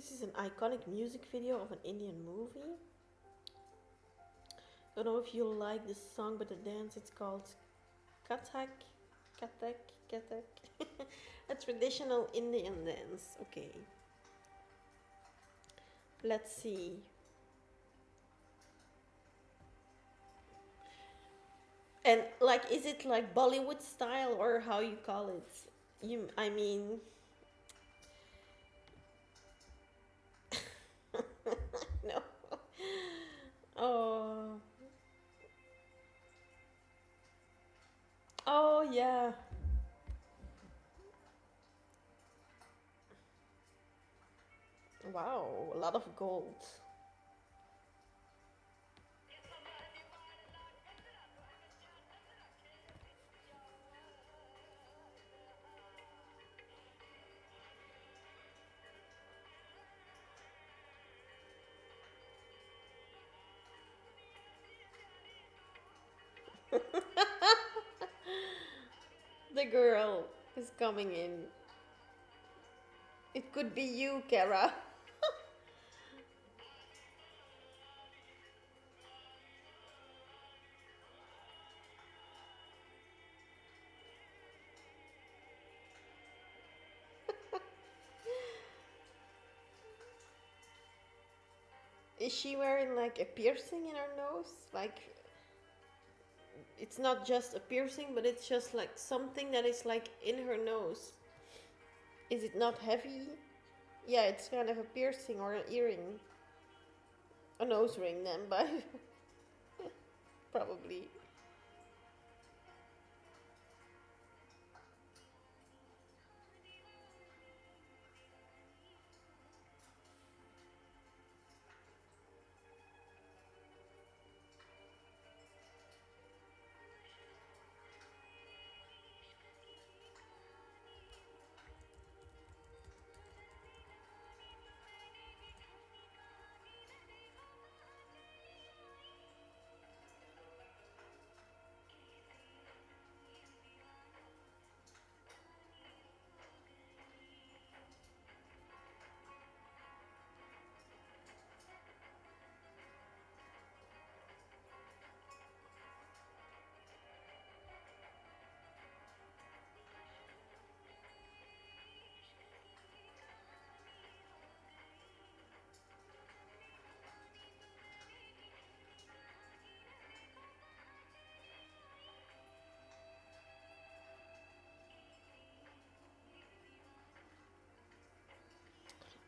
This is an iconic music video of an Indian movie. Don't know if you like this song, but the dance it's called Kathak, Kathak, Kathak. A traditional Indian dance. Okay. Let's see. And like, is it like Bollywood style or how you call it? I mean, no. Oh, oh yeah. Wow, a lot of gold. The girl is coming in. It could be you, Kara. Is she wearing like a piercing in her nose? Like, it's not just a piercing, but it's just like something that is like in her nose. Is it not heavy? Yeah, it's kind of a piercing or an earring. A nose ring, then, but probably.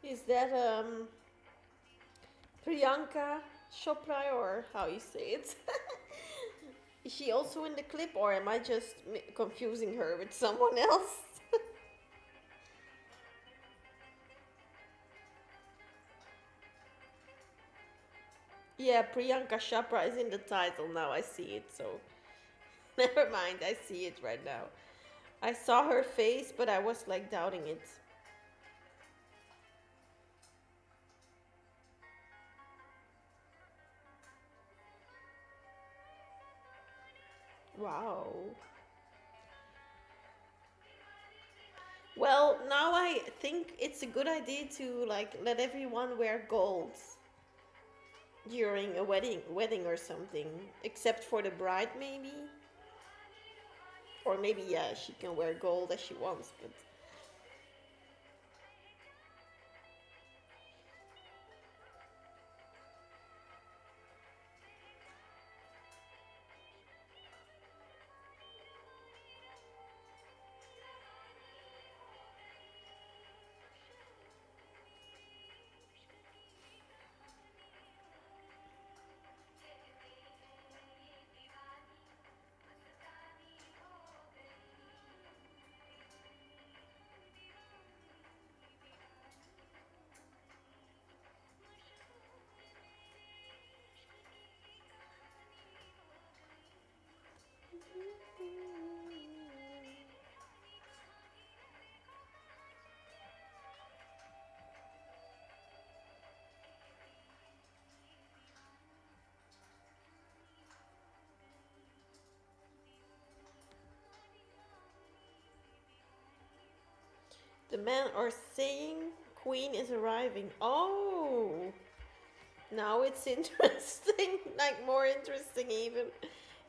Is that Priyanka Chopra or how you say it? Is she also in the clip, or am I just confusing her with someone else? Yeah, Priyanka Chopra is in the title now. I see it, so never mind. I see it right now. I saw her face, but I was like doubting it. Wow. Well, now I think it's a good idea to like let everyone wear gold during a wedding or something, except for the bride maybe. Or maybe yeah, she can wear gold as she wants, but the men are saying Queen is arriving. Oh, now it's interesting, like more interesting even.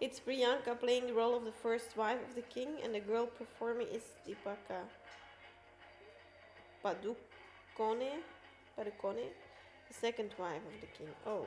It's Priyanka playing the role of the first wife of the king, and the girl performing is Deepika Padukone, Padukone, the second wife of the king. Oh,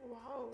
wow.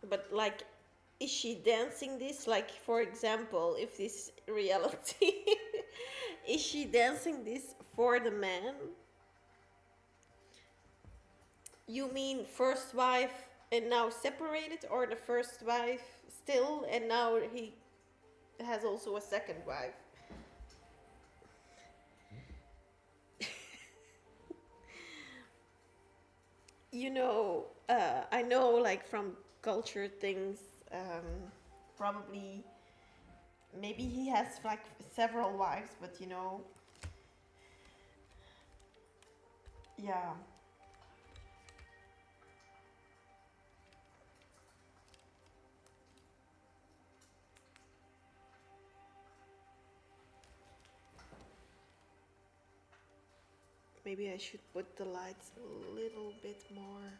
But like, is she dancing this? Like, for example, if this reality, is she dancing this for the man? You mean first wife and now separated, or the first wife still and now he has also a second wife? I know like from culture things, um, probably maybe he has like several wives, but yeah, maybe I should put the lights a little bit more.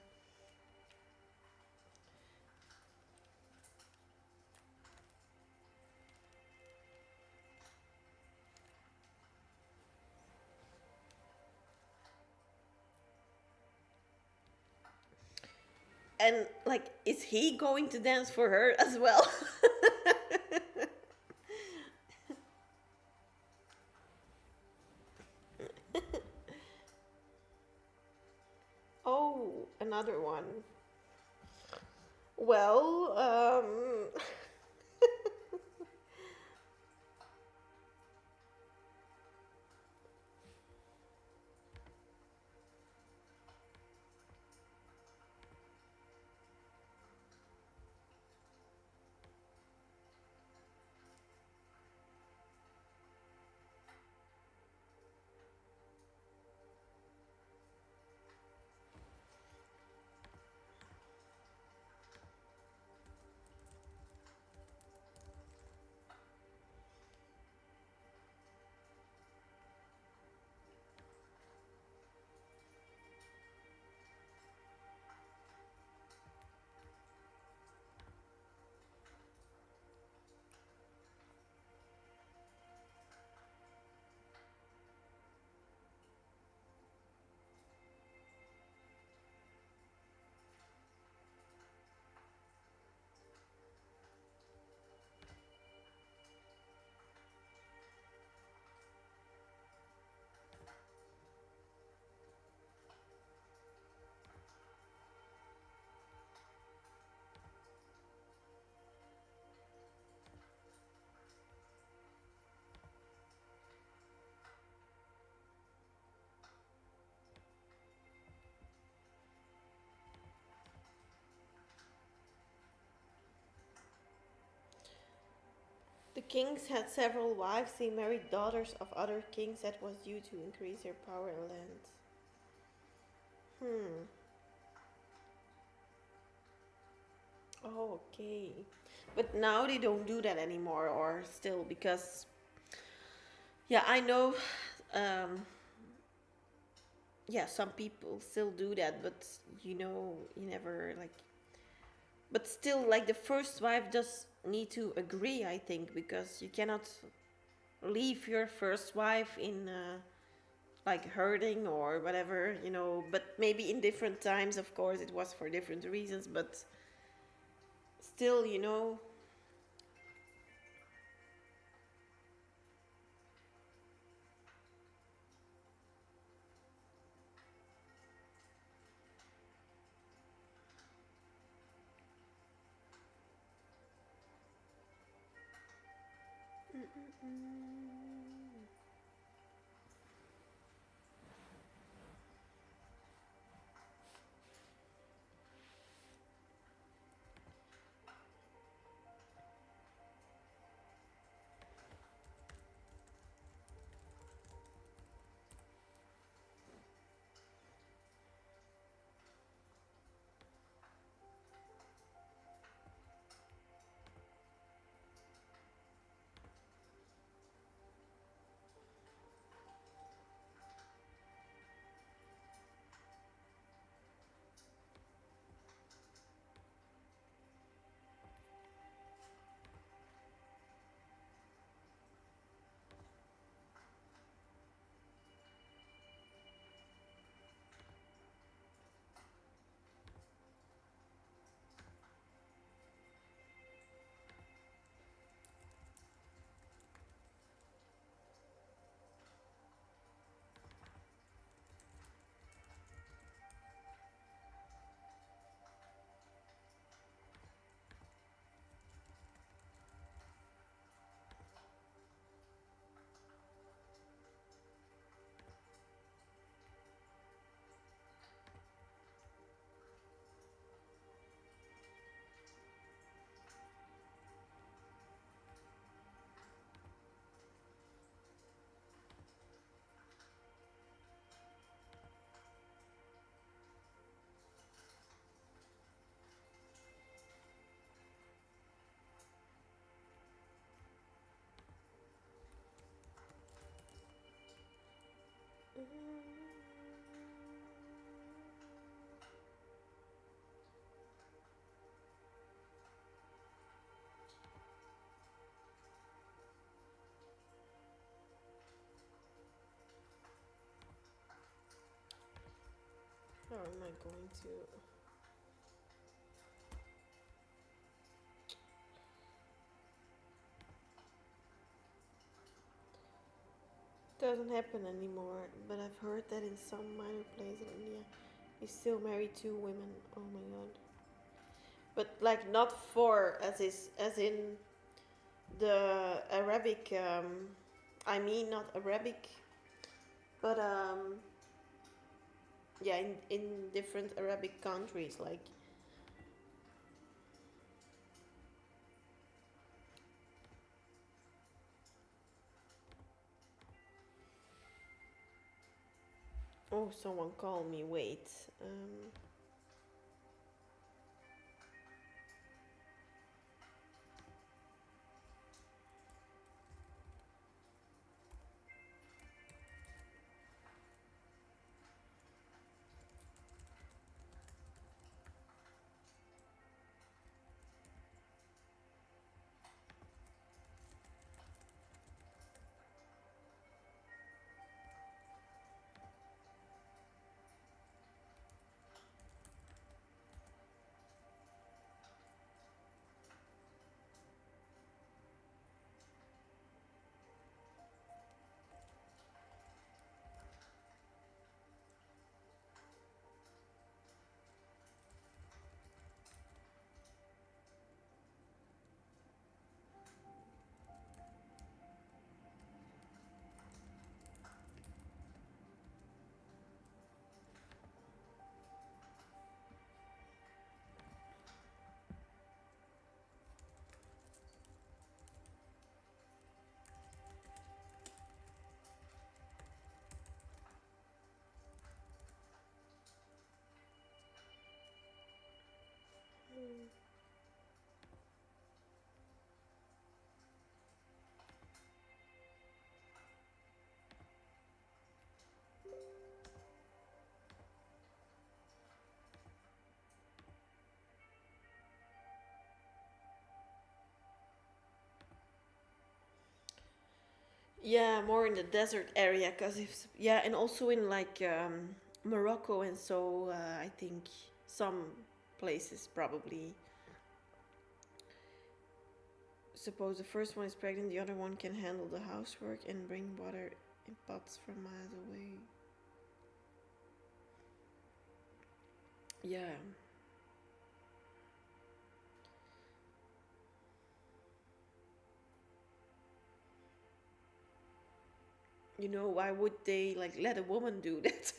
And like, is he going to dance for her as well? Oh, another one. Well, the kings had several wives. They married daughters of other kings. That was due to increase their power and land. Hmm. Oh, okay. But now they don't do that anymore, or still, because yeah, I know. Um, yeah, some people still do that, but you never like. But still, like the first wife does need to agree, I think, because you cannot leave your first wife in like hurting or whatever. But maybe in different times, of course, it was for different reasons, but still. How am I going to? Doesn't happen anymore, but I've heard that in some minor places in India, you still marry two women. Oh my god! But like not four, as in the Arabic. I mean not Arabic, but yeah, in different Arabic countries, like. Oh, someone call me. Wait. Um, Yeah, more in the desert area, cause if yeah, and also in like Morocco, and so I think some places probably. Suppose the first one is pregnant, the other one can handle the housework and bring water in pots from miles away. Yeah, why would they like let a woman do that?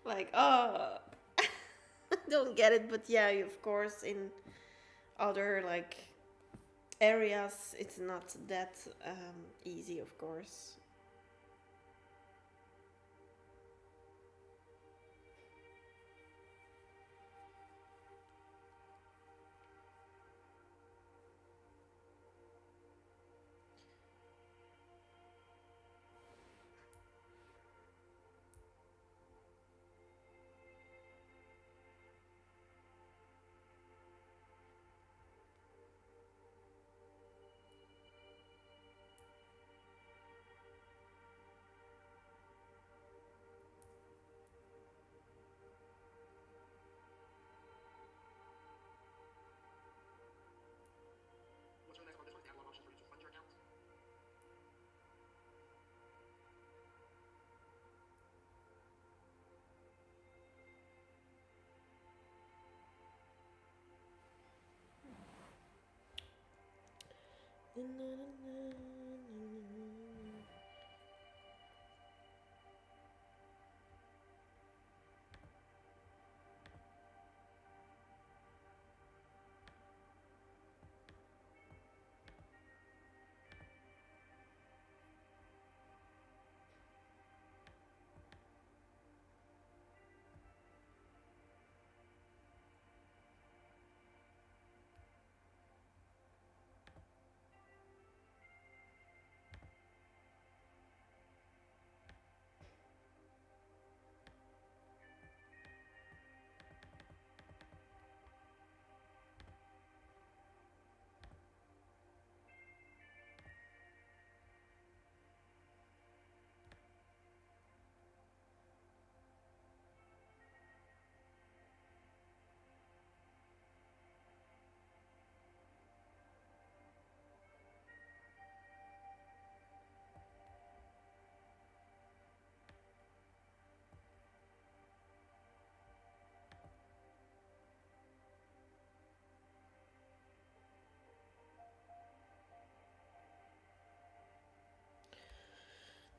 Like, oh, don't get it, but yeah, of course, in other like areas, it's not that easy, of course.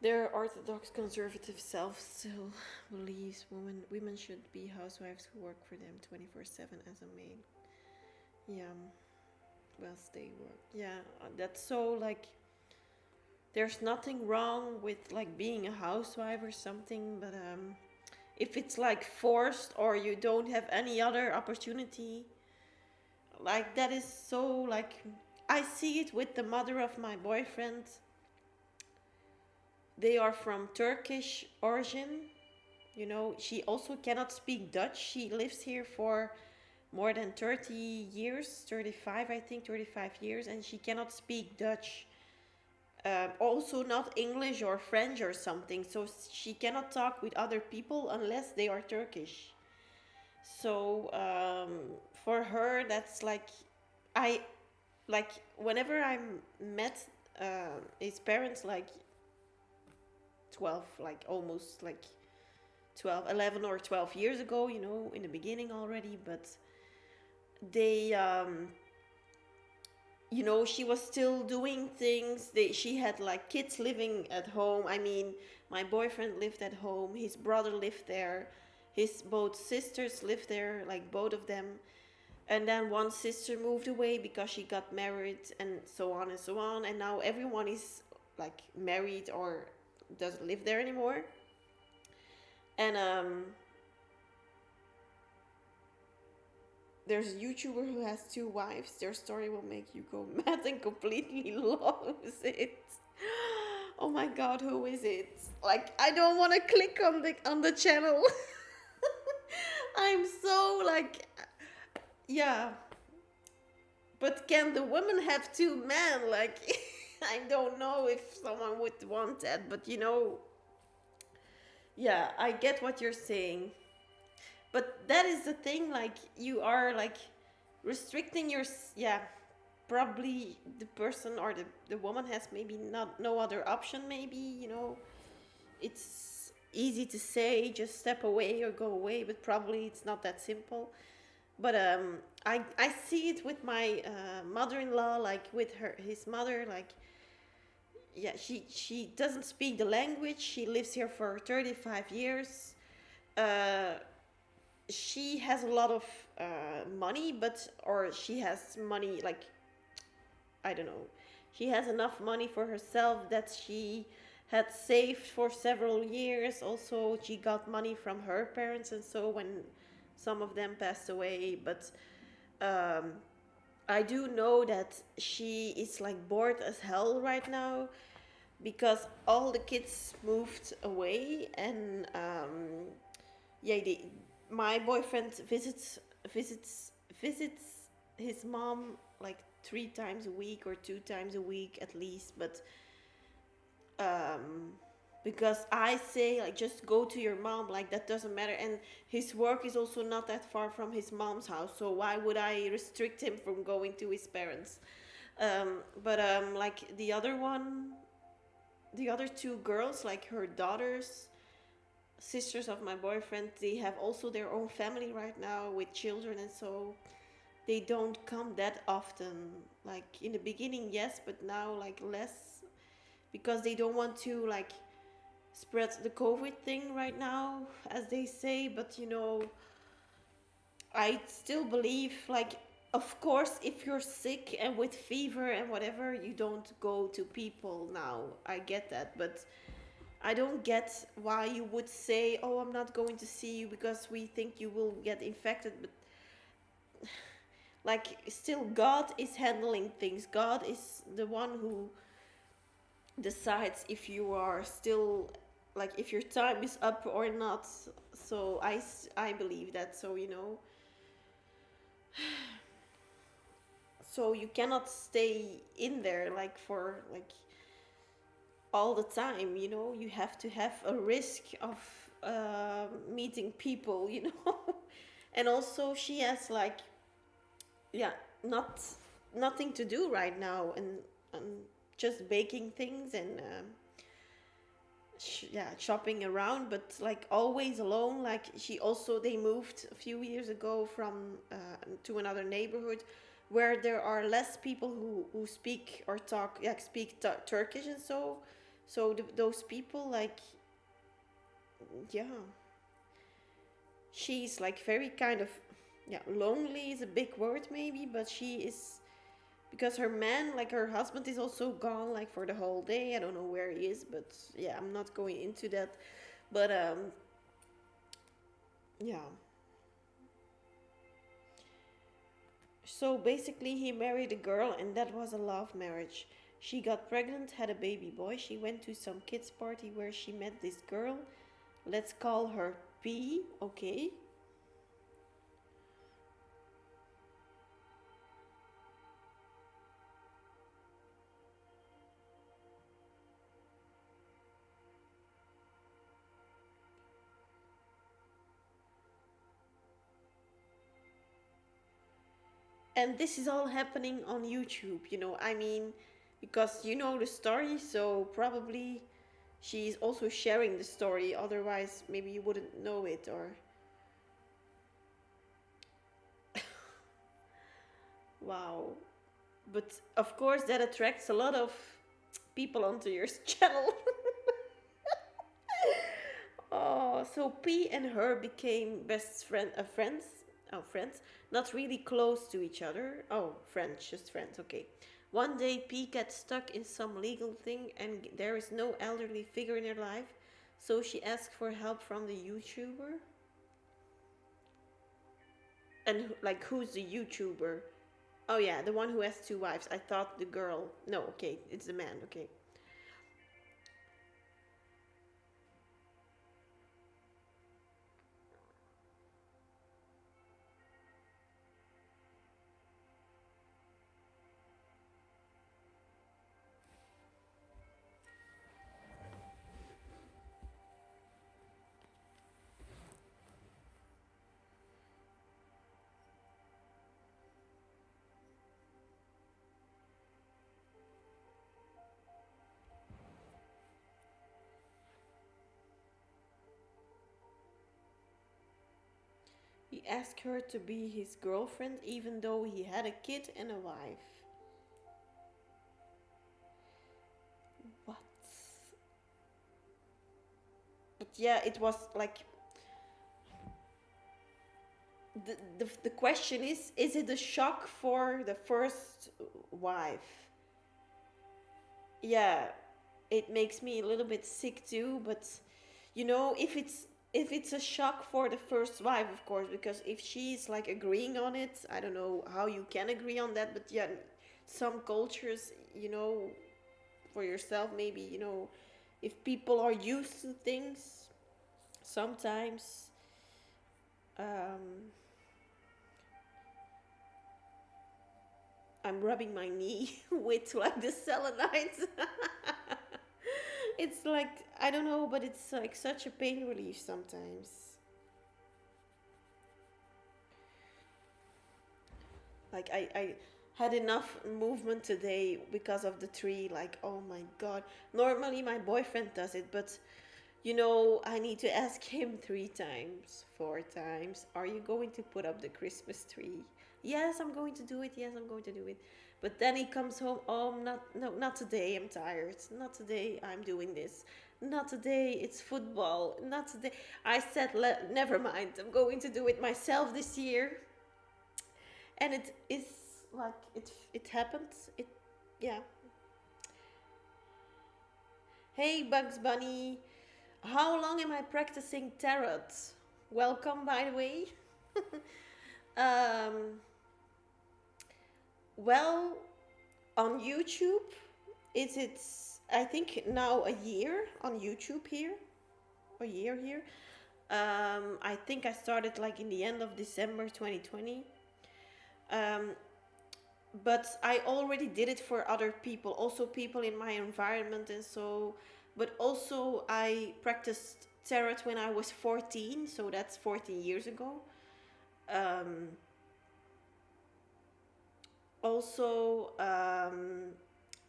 Their orthodox conservative self still believes women should be housewives who work for them 24/7 as a maid. Yeah, well, they work. Yeah, that's so like there's nothing wrong with like being a housewife or something, but if it's like forced or you don't have any other opportunity, like that is so like I see it with the mother of my boyfriend. They are from Turkish origin. She also cannot speak Dutch. She lives here for more than 30 years, 35, I think, 35 years, and she cannot speak Dutch. Also, not English or French or something. So she cannot talk with other people unless they are Turkish. So for her, that's like, I like whenever I met his parents, like 12, like almost like 12, 11 or 12 years ago, in the beginning already, but they she was still doing things. She had like kids living at home. I mean, my boyfriend lived at home, his brother lived there, his both sisters lived there, like both of them. And then one sister moved away because she got married, and so on and so on, and now everyone is like married or doesn't live there anymore. And there's a YouTuber who has two wives. Their story will make you go mad and completely lose it. Oh my god, who is it? Like, I don't want to click on the channel. I'm so like, yeah. But can the woman have two men? Like, I don't know if someone would want that, but yeah, I get what you're saying. But that is the thing, like, you are like restricting your, yeah, probably the person or the woman has maybe not no other option, maybe, it's easy to say just step away or go away, but probably it's not that simple. But I see it with my mother-in-law, like with his mother, like, yeah, she doesn't speak the language. She lives here for 35 years. uh she has a lot of money, but or she has money, like, I don't know, she has enough money for herself that she had saved for several years. Also, she got money from her parents, and so when some of them passed away. But um I do know that she is like bored as hell right now because all the kids moved away. And yeah, my boyfriend visits visits his mom like 3 times a week or 2 times a week at least. But um because I say, like, just go to your mom, like, that doesn't matter. And his work is also not that far from his mom's house, so why would I restrict him from going to his parents? But like the other two girls, like her daughters, sisters of my boyfriend, they have also their own family right now with children, and so they don't come that often. Like in the beginning, yes, but now like less, because they don't want to like spread the COVID thing right now, as they say. But I still believe, like, of course, if you're sick and with fever and whatever, you don't go to people now. I get that, but I don't get why you would say, "Oh, I'm not going to see you because we think you will get infected." But like, still, God is handling things. God is the one who decides if you are still, like, if your time is up or not. So I believe that. So so you cannot stay in there like for like all the time. You have to have a risk of meeting people. And also she has like, yeah, not nothing to do right now, and just baking things and yeah, shopping around, but like always alone. Like, they moved a few years ago from to another neighborhood where there are less people who speak or talk, like, speak Turkish, and so those people, like, yeah, she's like very kind of, yeah, lonely is a big word maybe, but she is, because her man, like her husband, is also gone like for the whole day. I don't know where he is, but yeah, I'm not going into that. But yeah, so basically he married a girl, and that was a love marriage. She got pregnant, had a baby boy. She went to some kids party where she met this girl. Let's call her P. Okay. And this is all happening on YouTube, I mean, because you know the story, so probably she's also sharing the story, otherwise maybe you wouldn't know it. Or wow. But of course that attracts a lot of people onto your channel. Oh, so P and her became friends. Oh, friends, not really close to each other. Oh, friends, just friends. Okay. One day, P gets stuck in some legal thing, and there is no elderly figure in her life, so she asks for help from the YouTuber. And like, who's the YouTuber? Oh yeah, the one who has two wives. I thought the girl. No, okay, it's the man. Okay. ask her to be his girlfriend even though he had a kid and a wife. What? But yeah, it was like the question is it a shock for the first wife? Yeah, it makes me a little bit sick too, but if it's a shock for the first wife, of course, because if she's like agreeing on it, I don't know how you can agree on that, but yeah, some cultures, for yourself, maybe, if people are used to things, sometimes, um, I'm rubbing my knee with like the selenite. It's like, I don't know, but it's like such a pain relief sometimes. Like I had enough movement today because of the tree. Like, oh my god. Normally my boyfriend does it, but I need to ask him 3 times, 4 times. Are you going to put up the Christmas tree? Yes, I'm going to do it. Yes, I'm going to do it. But then he comes home. Oh, not no, not today. I'm tired. Not today. I'm doing this. Not today. It's football. Not today. I said, never mind. I'm going to do it myself this year. And it is like it happens. Yeah. Hey, Bugs Bunny. How long am I practicing tarot? Welcome, by the way. um, well, on YouTube, it's I think now a year on YouTube here, a year here. I think I started like in the end of December 2020. Um, but I already did it for other people, also people in my environment, and so. But also, I practiced tarot when I was 14, so that's 14 years ago. Um, also,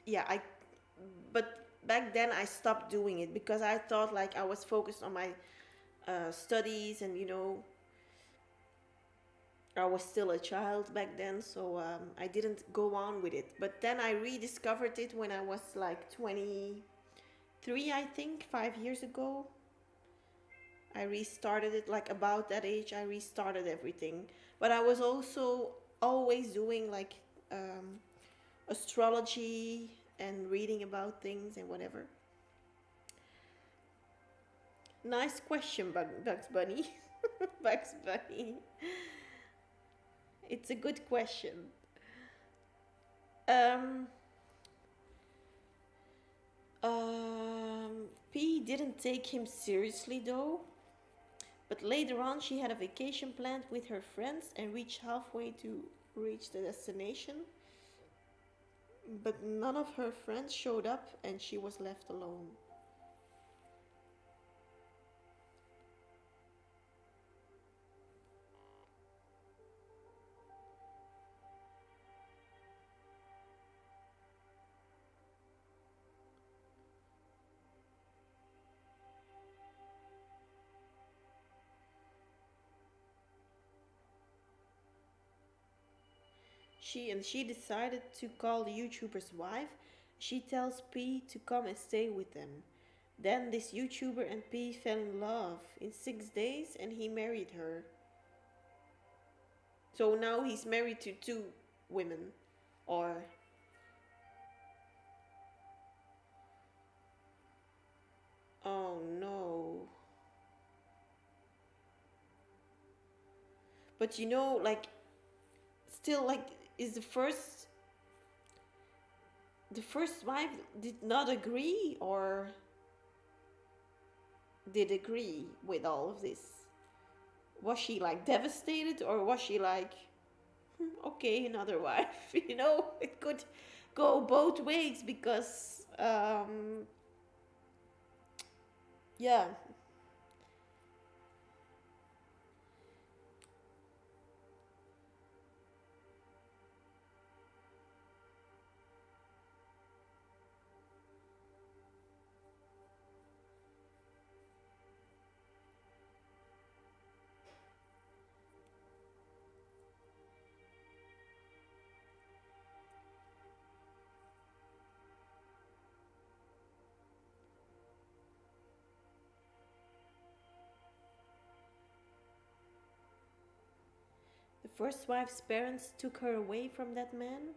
yeah, but back then I stopped doing it because I thought like I was focused on my studies, and I was still a child back then, so I didn't go on with it. But then I rediscovered it when I was like 23, I think, 5 years ago. I restarted it like about that age. I restarted everything, but I was also always doing like um, astrology and reading about things and whatever. Nice question, Bugs Bunny. Bugs Bunny. It's a good question. Um, P didn't take him seriously though, but later on she had a vacation planned with her friends and reached halfway to reach the destination. But none of her friends showed up and she was left alone. She decided to call the YouTuber's wife. She tells P to come and stay with them. Then this YouTuber and P fell in love in 6 days and he married her. So now he's married to 2 women. Or oh no. But like still like is the first wife did not agree or did agree with all of this? Was she like devastated or was she like, okay, another wife? It could go both ways because, yeah. first wife's parents took her away from that man,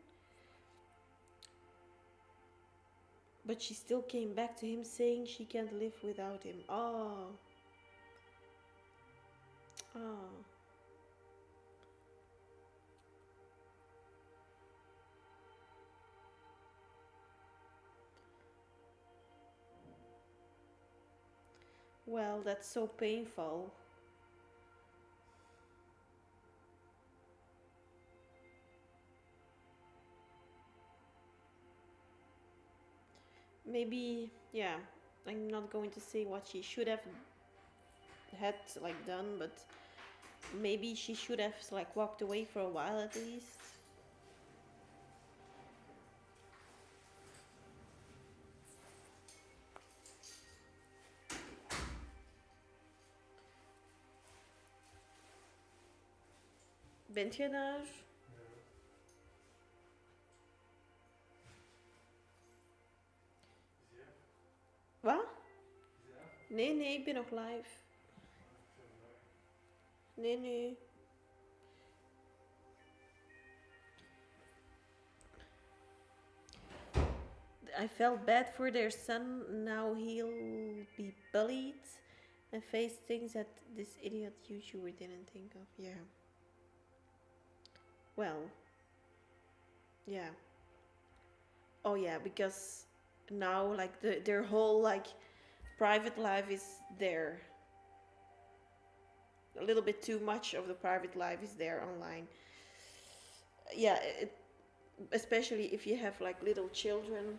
but she still came back to him saying she can't live without him. Oh, oh. Well, that's so painful. Maybe, yeah, I'm not going to say what she should have had like done, but maybe she should have like walked away for a while at least. Bent je daar? Wat? Nee, nee, ik ben nog live. Nee, nee. I felt bad for their son. Now he'll be bullied and face things that this idiot YouTuber didn't think of. Yeah. Well, yeah. Oh yeah, because now like their whole like private life is there. A little bit too much of the private life is there online. Yeah, especially if you have like little children.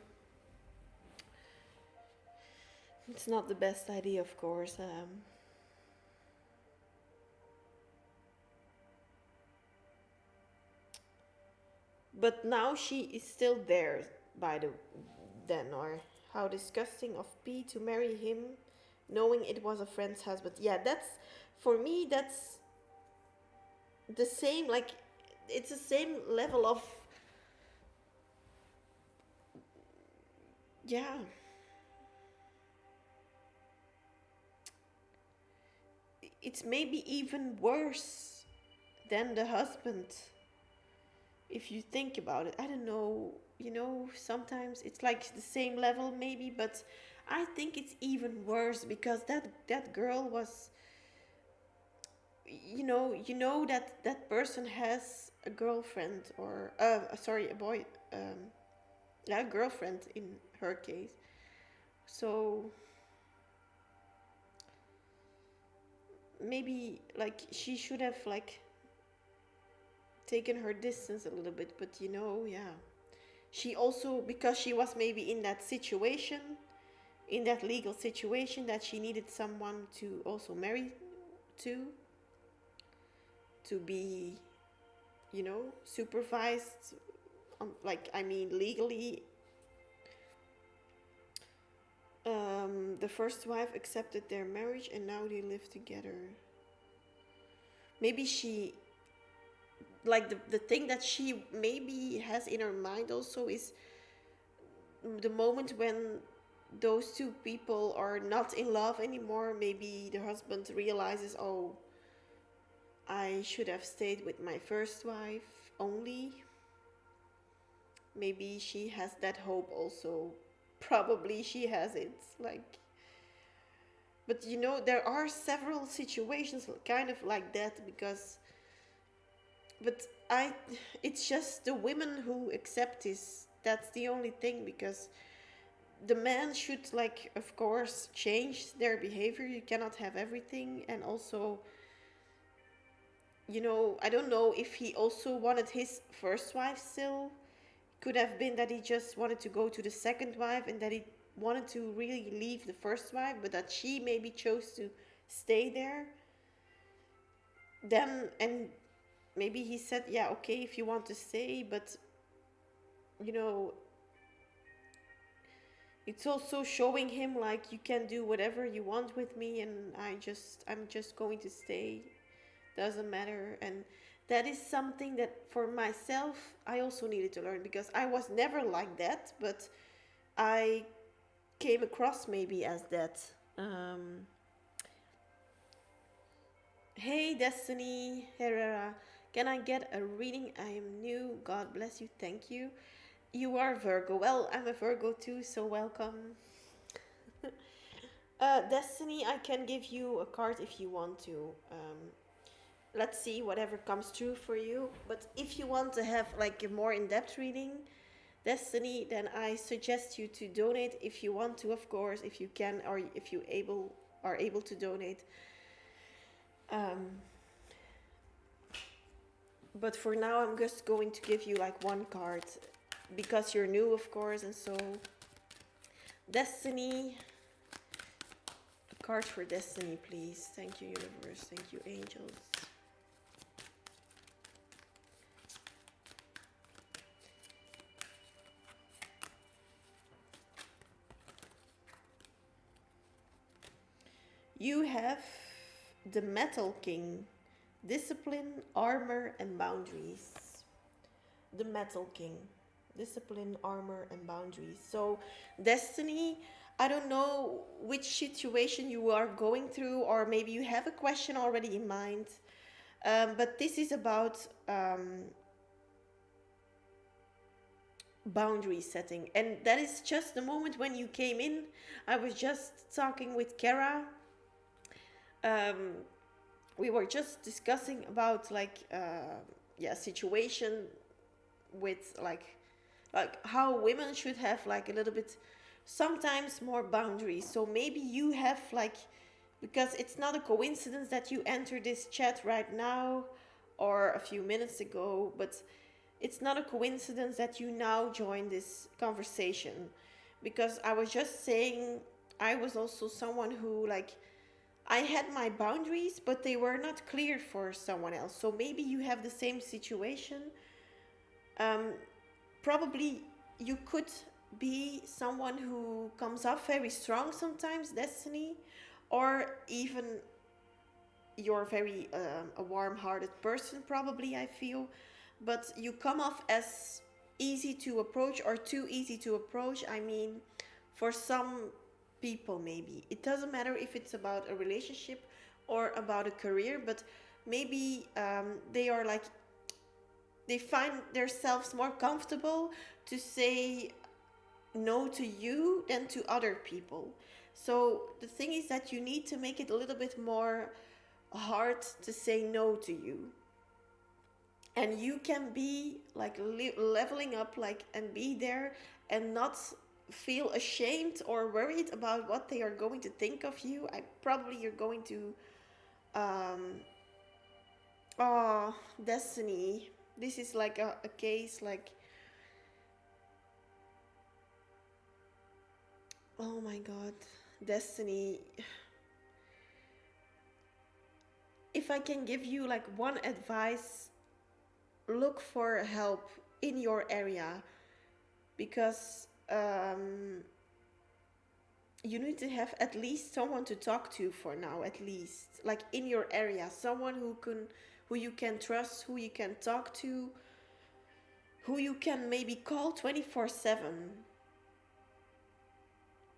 It's not the best idea, of course. But now she is still there by the then, or how disgusting of P to marry him knowing it was a friend's husband. Yeah, that's for me that's the same, like it's the same level of, yeah. It's maybe even worse than the husband if you think about it. I don't know, sometimes it's like the same level maybe, but I think it's even worse because that girl was, that that person has a girlfriend, or sorry, a boy, yeah, a girlfriend in her case. So maybe like she should have like taken her distance a little bit, but yeah, she also, because she was maybe in that situation, in that legal situation, that she needed someone to also marry to be, supervised, like I mean legally. The first wife accepted their marriage and now they live together. Maybe she, like the thing that she maybe has in her mind also is the moment when those two people are not in love anymore. Maybe the husband realizes, oh, I should have stayed with my first wife only. Maybe she has that hope also. Probably she has it. Like, but there are several situations kind of like that because, but it's just the women who accept this. That's the only thing, because the man should, like, of course, change their behavior. You cannot have everything. And also, I don't know if he also wanted his first wife still. Could have been that he just wanted to go to the second wife and that he wanted to really leave the first wife, but that she maybe chose to stay there. Then, and maybe he said, yeah, okay, if you want to stay, but you know, it's also showing him like, you can do whatever you want with me, and I'm just going to stay. Doesn't matter. And that is something that for myself I also needed to learn, because I was never like that, but I came across maybe as that. Hey Destiny Herrera, Can I get a reading? I am new. God bless you. Thank you. You are Virgo. Well, I'm a Virgo too, so welcome. Destiny, I can give you a card if you want to. Let's see whatever comes true for you. But if you want to have like a more in-depth reading, Destiny, then I suggest you to donate if you want to, of course, if you can, or if you are able to donate. Um, but for now, I'm just going to give you like one card because you're new, of course, and so Destiny, a card for Destiny, please. Thank you, universe. Thank you, angels. You have the Metal King. Discipline, armor, and boundaries. The Metal King. Discipline, armor, and boundaries. So, Destiny, I don't know which situation you are going through, or maybe you have a question already in mind. But this is about boundary setting. And that is just the moment when you came in. I was just talking with Kara. We were just discussing about like situation with like how women should have like a little bit sometimes more boundaries. So maybe you have like, because it's not a coincidence that you entered this chat right now or a few minutes ago, but it's not a coincidence that you now join this conversation, because I was just saying I was also someone who like I had my boundaries, but they were not clear for someone else. So maybe you have the same situation. Um, Probably you could be someone who comes off very strong sometimes, Destiny, or even you're very a warm-hearted person. Probably I feel, but you come off as easy to approach or too easy to approach. I mean, for some people, maybe it doesn't matter if it's about a relationship or about a career, but maybe they are like, they find themselves more comfortable to say no to you than to other people. So the thing is that you need to make it a little bit more hard to say no to you. And you can be like leveling up, like, and be there and not feel ashamed or worried about what they are going to think of you. I probably you're going to um oh, Destiny, this is like a case like, oh my god, Destiny, if I can give you like one advice, look for help in your area, because you need to have at least someone to talk to for now, at least like in your area, someone who you can trust, who you can talk to, who you can maybe call 24/7.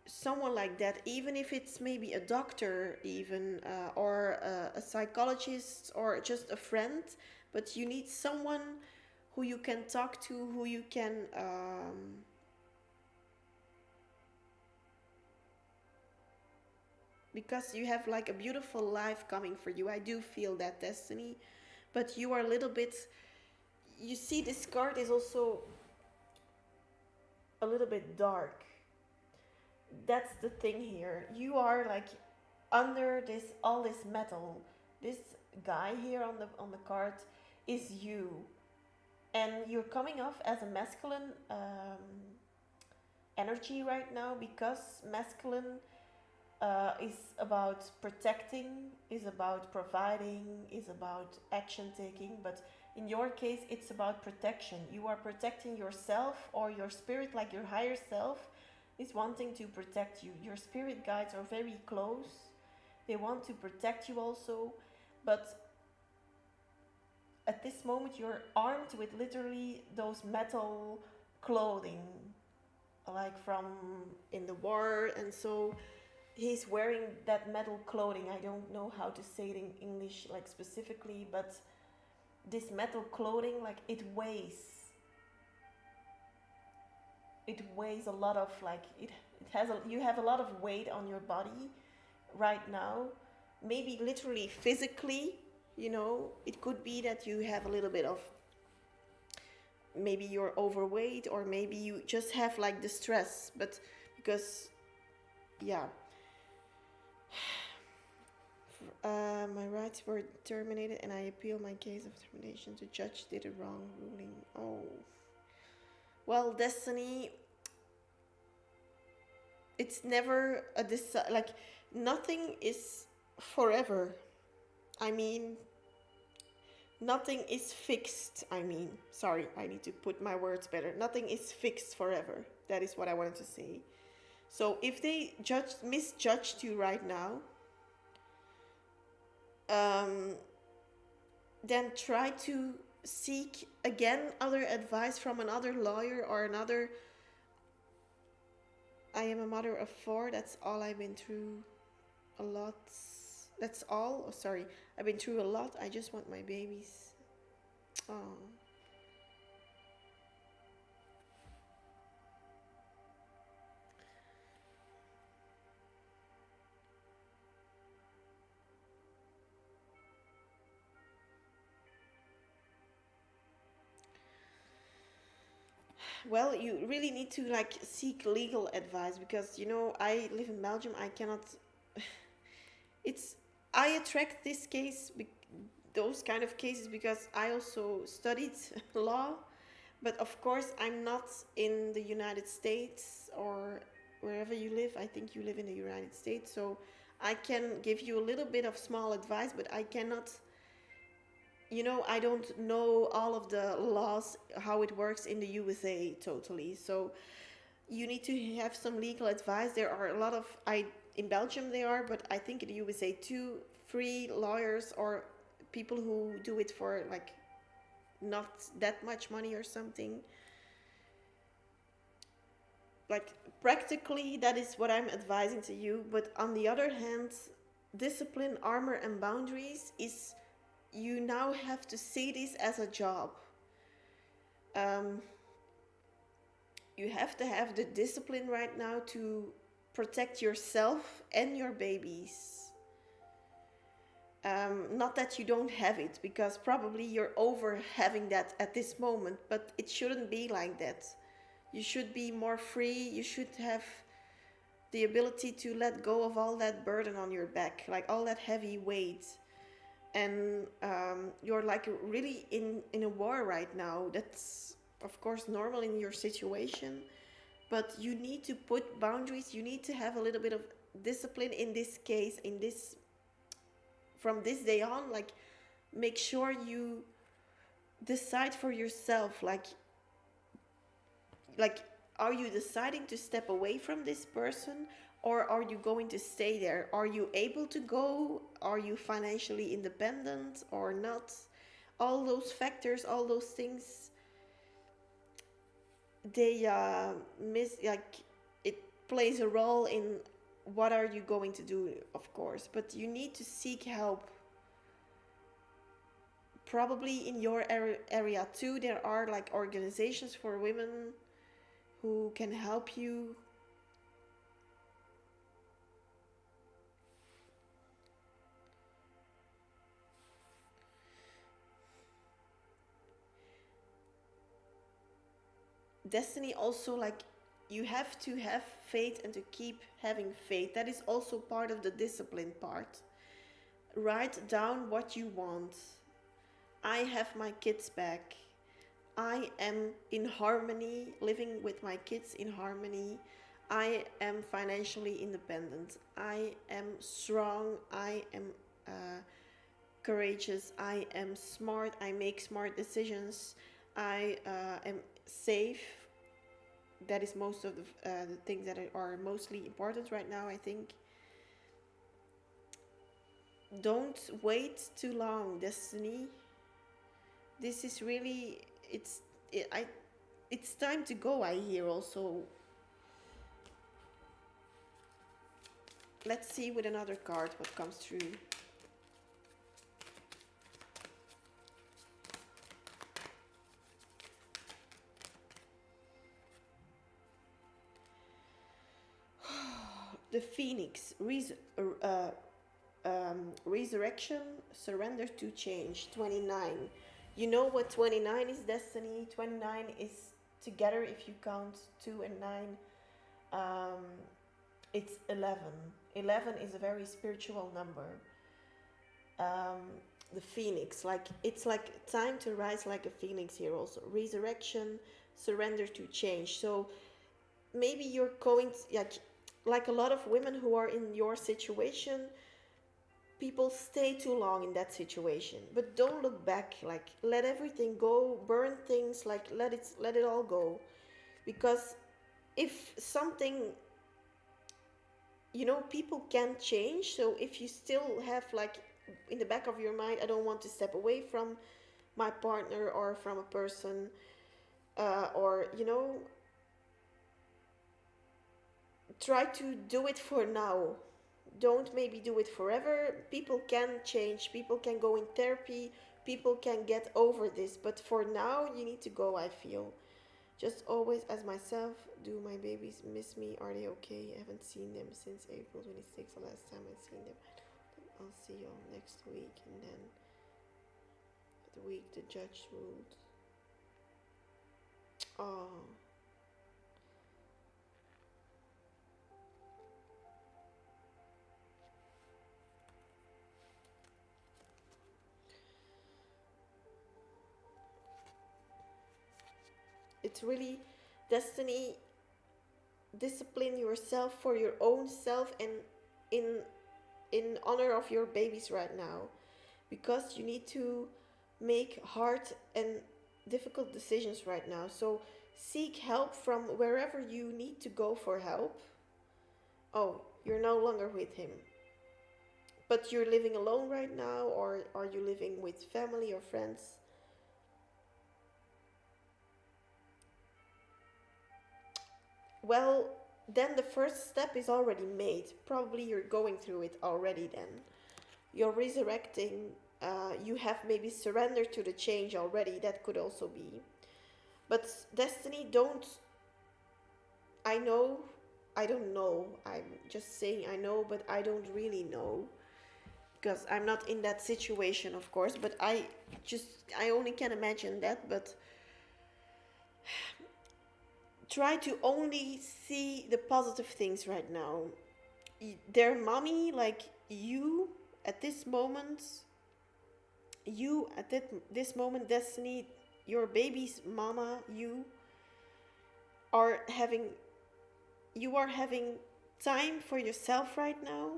Someone like that, even if it's maybe a doctor, even or a psychologist or just a friend, but you need someone who you can talk to, who you can because you have like a beautiful life coming for you. I do feel that, Destiny, but you are a little bit, you see this card is also a little bit dark. That's the thing here. You are like under this all this metal. This guy here on the card is you, and you're coming off as a masculine energy right now, because masculine is about protecting, is about providing, is about action taking. But in your case, it's about protection. You are protecting yourself, or your spirit, like your higher self, is wanting to protect you. Your spirit guides are very close. They want to protect you also. But at this moment, you're armed with literally those metal clothing, like from in the war, and so he's wearing that metal clothing. I don't know how to say it in English like specifically, but this metal clothing, like it weighs a lot of, like it has a, you have a lot of weight on your body right now, maybe literally physically, you know. It could be that you have a little bit of, maybe you're overweight, or maybe you just have like the stress, but because, yeah, my rights were terminated and I appeal my case of termination. The judge did a wrong ruling. Oh, well, Destiny, it's never a like, nothing is forever. I mean, nothing is fixed. I mean, sorry, I need to put my words better. Nothing is fixed forever. That is what I wanted to say. So if they misjudged you right now, um, then try to seek again other advice from another lawyer or another. I am a mother of four. That's all I've been through. A lot. That's all. Oh, sorry, I've been through a lot. I just want my babies. Oh. Well, you really need to like seek legal advice, because you know I live in Belgium. I cannot. It's, I attract this case, those kind of cases, because I also studied law, but of course I'm not in the United States or wherever you live. I think you live in the United States, so I can give you a little bit of small advice, but I cannot, you know, I don't know all of the laws, how it works in the USA totally. So you need to have some legal advice. There are a lot of, I in Belgium they are, but I think in the USA too, free lawyers or people who do it for like not that much money or something. Like practically that is what I'm advising to you, but on the other hand, discipline, armor and boundaries is, you now have to see this as a job. Um, you have to have the discipline right now to protect yourself and your babies. Not that you don't have it, because probably you're over having that at this moment, but it shouldn't be like that. You should be more free. You should have the ability to let go of all that burden on your back, like all that heavy weight. And you're like really in a war right now. That's of course normal in your situation, but you need to put boundaries. You need to have a little bit of discipline in this case, in this, from this day on, like make sure you decide for yourself, like are you deciding to step away from this person, or are you going to stay there? Are you able to go? Are you financially independent or not? All those factors, all those things, they miss, like it plays a role in what are you going to do, of course, but you need to seek help. Probably in your area too, there are like organizations for women who can help you. Destiny also, like you have to have faith and to keep having faith. That is also part of the discipline part. Write down what you want. I have my kids back. I am in harmony, living with my kids in harmony. I am financially independent. I am strong. I am courageous. I am smart. I make smart decisions. I am safe. That is most of the things that are mostly important right now, I think. Don't wait too long, Destiny. This is really, it's time to go, I hear also. Let's see with another card what comes through. the phoenix, resurrection, surrender to change, 29. You know what 29 is, Destiny? 29 is together, if you count 2 and 9, um, it's 11. 11 is a very spiritual number. um, the phoenix, like it's like time to rise like a phoenix here also. Resurrection, surrender to change. So maybe you're going to, like a lot of women who are in your situation, people stay too long in that situation, but don't look back, like let everything go, burn things, like let it all go. Because if something, people can change. So if you still have like in the back of your mind, I don't want to step away from my partner or from a person, or try to do it for now. Don't maybe do it forever. People can change, people can go in therapy, people can get over this, but for now you need to go, I feel. Just always as myself. Do my babies miss me? Are they okay? I haven't seen them since April 26th, the last time I've seen them. I'll see you all next week. And then the week the judge ruled. Oh. It's really, Destiny, discipline yourself for your own self, and in in honor of your babies right now, because you need to make hard and difficult decisions right now. So seek help from wherever you need to go for help. Oh, you're no longer with him, but you're living alone right now, or are you living with family or friends? Well, then the first step is already made. Probably you're going through it already then. You're resurrecting. You have maybe surrendered to the change already. That could also be. But Destiny, don't. I know. I don't know. I'm just saying I know, but I don't really know. Because I'm not in that situation, of course. But I only can imagine that. But try to only see the positive things right now. Their mommy, like you at this moment, this moment, Destiny, your baby's mama, are having you are having time for yourself right now,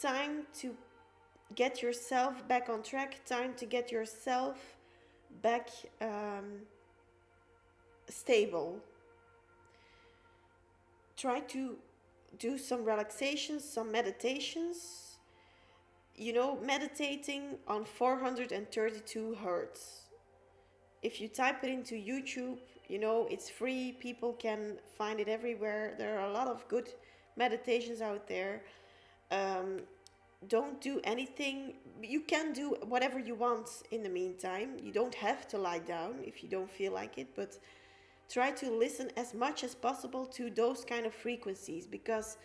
time to get yourself back on track, time to get yourself back, stable. Try to do some relaxations, some meditations. Meditating on 432 hertz. If you type it into YouTube, it's free. People can find it everywhere. There are a lot of good meditations out there. Um, don't do anything. You can do whatever you want in the meantime. You don't have to lie down if you don't feel like it, but try to listen as much as possible to those kind of frequencies, because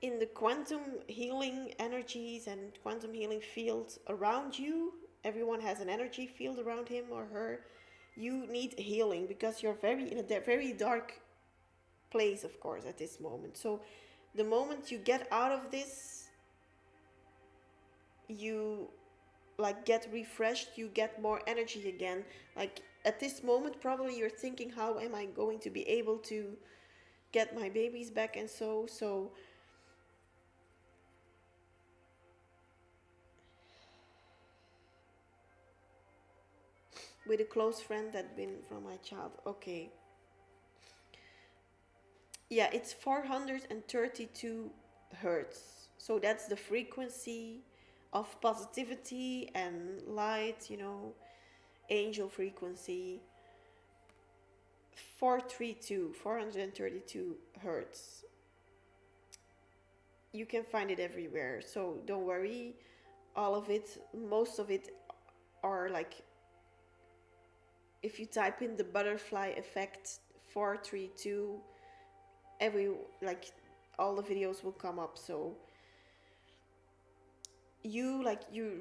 in the quantum healing energies and quantum healing fields around you, everyone has an energy field around him or her. You need healing because you're in a very dark place, of course, at this moment. So the moment you get out of this, you like get refreshed, you get more energy again. Like at this moment, probably you're thinking, how am I going to be able to get my babies back? And so with a close friend that been from my child. Okay. Yeah, it's 432 hertz. So that's the frequency of positivity and light, angel frequency. 432 hertz. You can find it everywhere. So don't worry. All of it, most of it are like, if you type in the butterfly effect 432, every like all the videos will come up. So you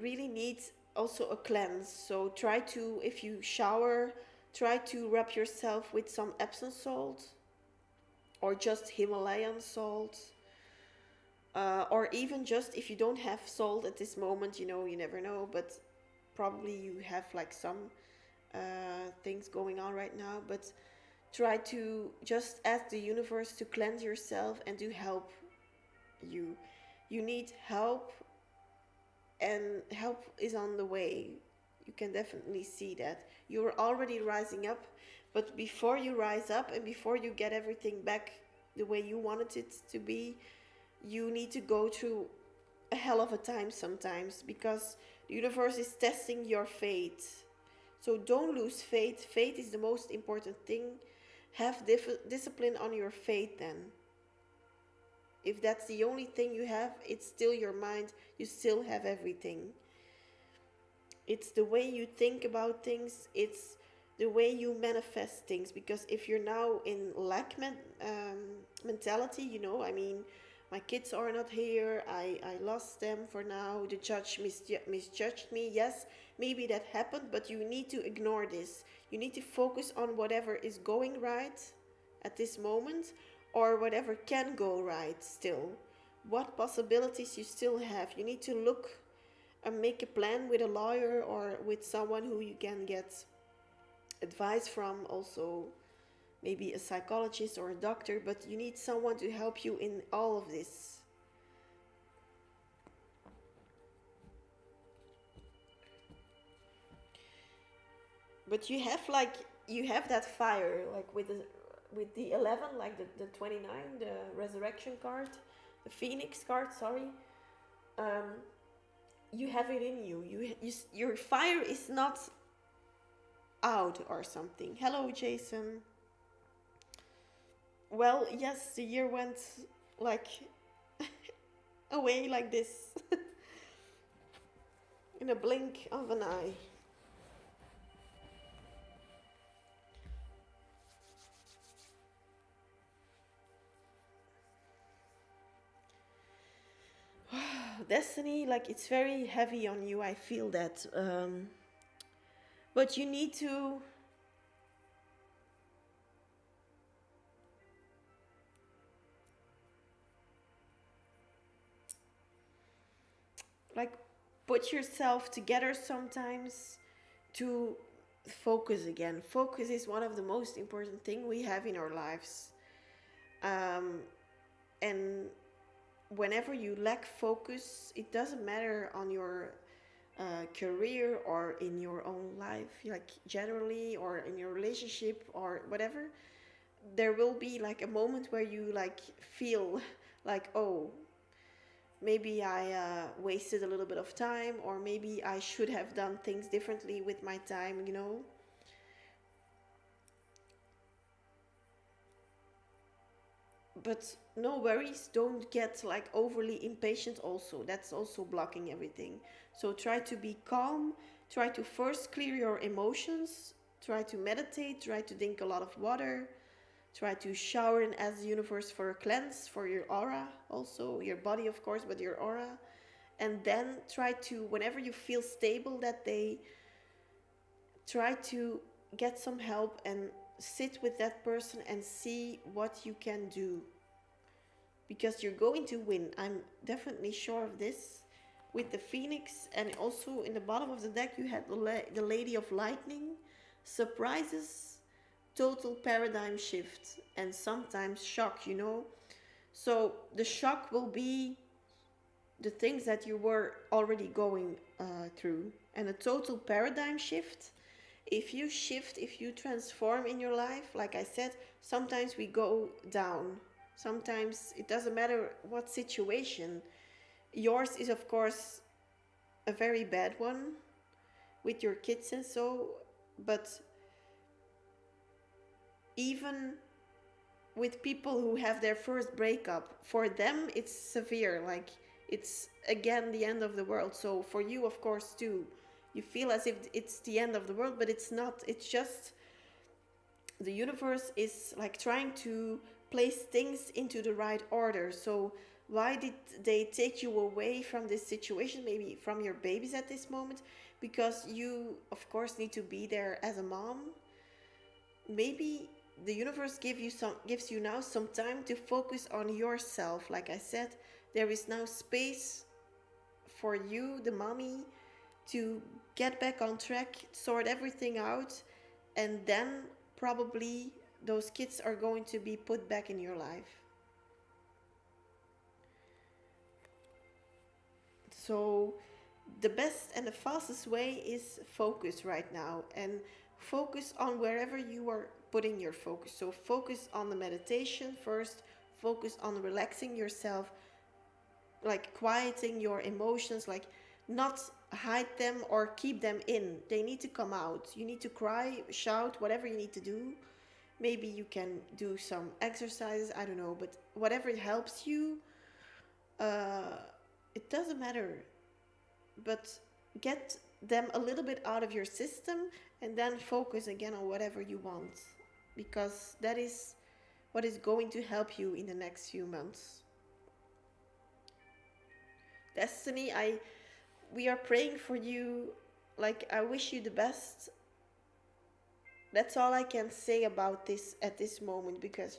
really need also a cleanse. So try to, if you shower, try to rub yourself with some Epsom salt or just Himalayan salt. Or even just if you don't have salt at this moment, you never know, but probably you have like some things going on right now. But try to just ask the universe to cleanse yourself and to help you. You need help, and help is on the way. You can definitely see that. You're already rising up, but before you rise up and before you get everything back the way you wanted it to be, you need to go through a hell of a time sometimes, because the universe is testing your faith. So don't lose faith. Faith is the most important thing. Have discipline on your faith then. If that's the only thing you have, it's still your mind. You still have everything. It's the way you think about things. It's the way you manifest things. Because if you're now in lack mentality, I mean, my kids are not here. I lost them for now. The judge misjudged me. Yes, maybe that happened, but you need to ignore this. You need to focus on whatever is going right at this moment, or whatever can go right still. What possibilities you still have. You need to look and make a plan with a lawyer or with someone who you can get advice from, also maybe a psychologist or a doctor, but you need someone to help you in all of this. But you have that fire, like with the 11, like the 29, the resurrection card, the phoenix card, sorry. um you have it in you. Your fire is not out or something. Hello, Jason. Well, yes, the year went like away like this in a blink of an eye. Destiny, like it's very heavy on you. I feel that. But you need to. Like, put yourself together sometimes to focus again. Focus is one of the most important thing we have in our lives. Um, and whenever you lack focus, it doesn't matter on your career or in your own life, like generally, or in your relationship or whatever. There will be like a moment where you like feel like, oh, maybe I wasted a little bit of time, or maybe I should have done things differently with my time. But no worries, don't get like overly impatient also. That's also blocking everything. So try to be calm, try to first clear your emotions, try to meditate, try to drink a lot of water, try to shower and ask the universe for a cleanse for your aura, also your body of course, but your aura. And then try to, whenever you feel stable that day, try to get some help and sit with that person and see what you can do, because you're going to win. I'm definitely sure of this. With the phoenix, and also in the bottom of the deck you had the lady of lightning, surprises, total paradigm shift, and sometimes shock. So the shock will be the things that you were already going through, and a total paradigm shift. If you shift, if you transform in your life, like I said, sometimes we go down. Sometimes it doesn't matter what situation. Yours is, of course, a very bad one with your kids and so, but even with people who have their first breakup, for them it's severe, like it's again the end of the world. So for you, of course, too, you feel as if it's the end of the world, but it's not. It's just the universe is like trying to place things into the right order. So why did they take you away from this situation, maybe from your babies at this moment? Because you, of course, need to be there as a mom. Maybe the universe gives you now some time to focus on yourself. Like I said, there is now space for you, the mommy, to get back on track, sort everything out, and then probably those kids are going to be put back in your life. So the best and the fastest way is focus right now, and focus on wherever you are putting your focus. So focus on the meditation first, focus on relaxing yourself, like quieting your emotions, like not hide them or keep them in. They need to come out. You need to cry, shout, whatever you need to do. Maybe you can do some exercises, I don't know, but whatever helps you, uh, it doesn't matter. But get them a little bit out of your system and then focus again on whatever you want, because that is what is going to help you in the next few months. Destiny, I we are praying for you. Like, I wish you the best. That's all I can say about this at this moment, because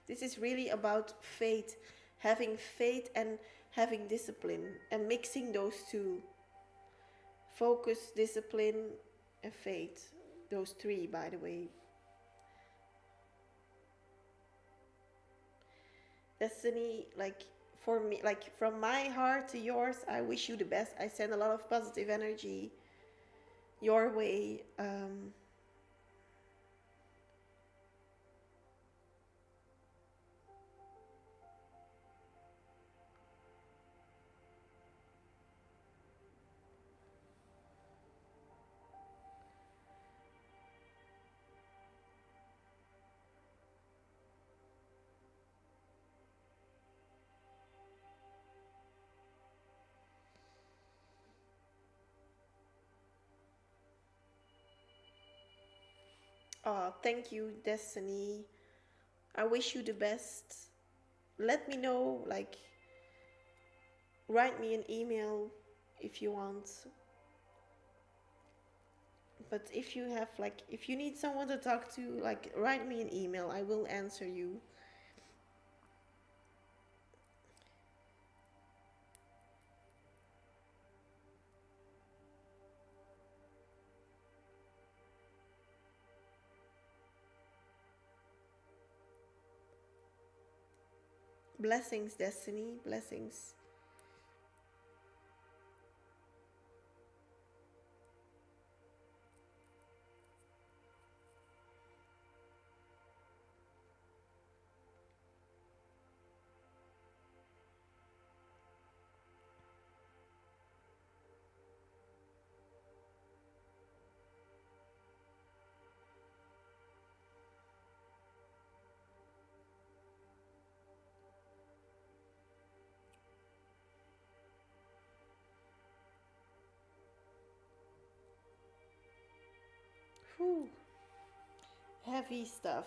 this is really about faith, having faith and having discipline, and mixing those two: focus, discipline, and faith. Those three, by the way. Destiny, like, for me, like, from my heart to yours, I wish you the best. I send a lot of positive energy your way. Thank you, Destiny. I wish you the best. Let me know, like, write me an email if you want. But if you have, like, if you need someone to talk to, like, write me an email. I will answer you. Blessings, Destiny. Blessings. Whew. Heavy stuff.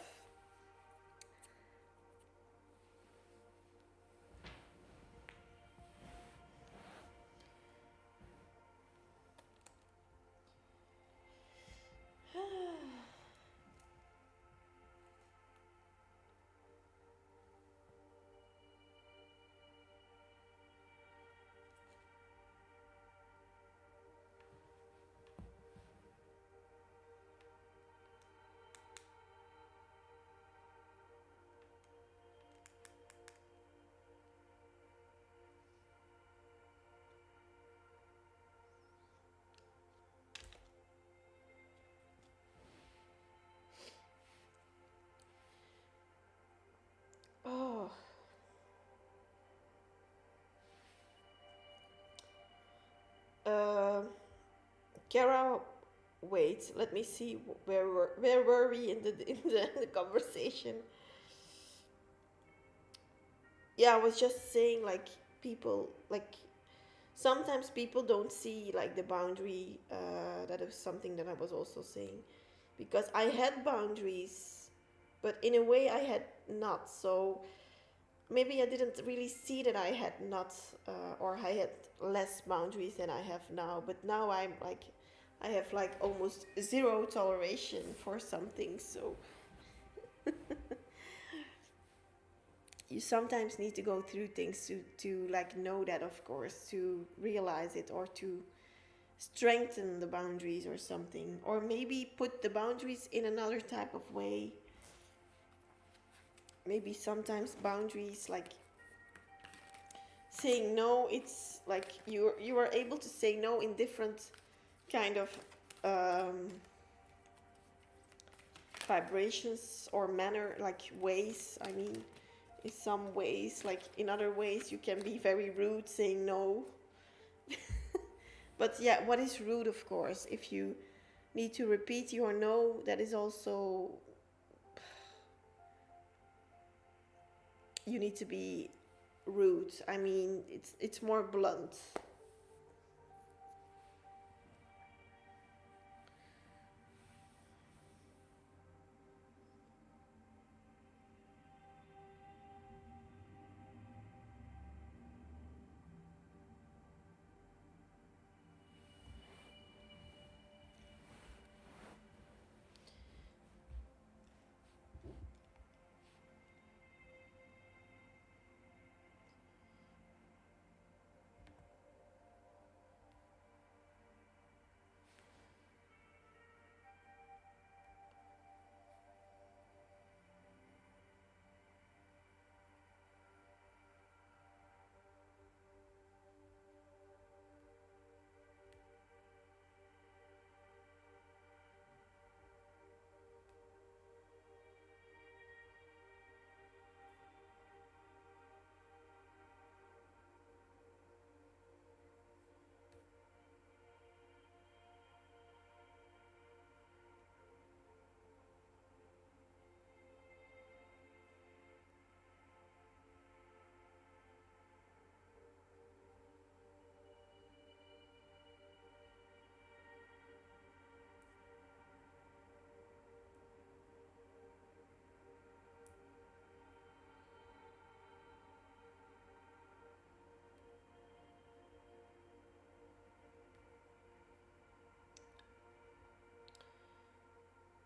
Oh, uh, Kara, wait. Let me see where were we in the conversation? Yeah, I was just saying, like, people, like, sometimes people don't see like the boundary. That is something that I was also saying, because I had boundaries, but in a way I had not. So maybe I didn't really see that I had not, or I had less boundaries than I have now. But now I'm like, I have like almost zero toleration for something. So you sometimes need to go through things to like know that, of course, to realize it, or to strengthen the boundaries or something, or maybe put the boundaries in another type of way. Maybe sometimes boundaries like saying no, it's like you are able to say no in different kind of um, vibrations or manner, like ways. I mean, in some ways, like in other ways you can be very rude saying no. But yeah, what is rude, of course, if you need to repeat your no, that is also, you need to be rude. I mean, it's more blunt.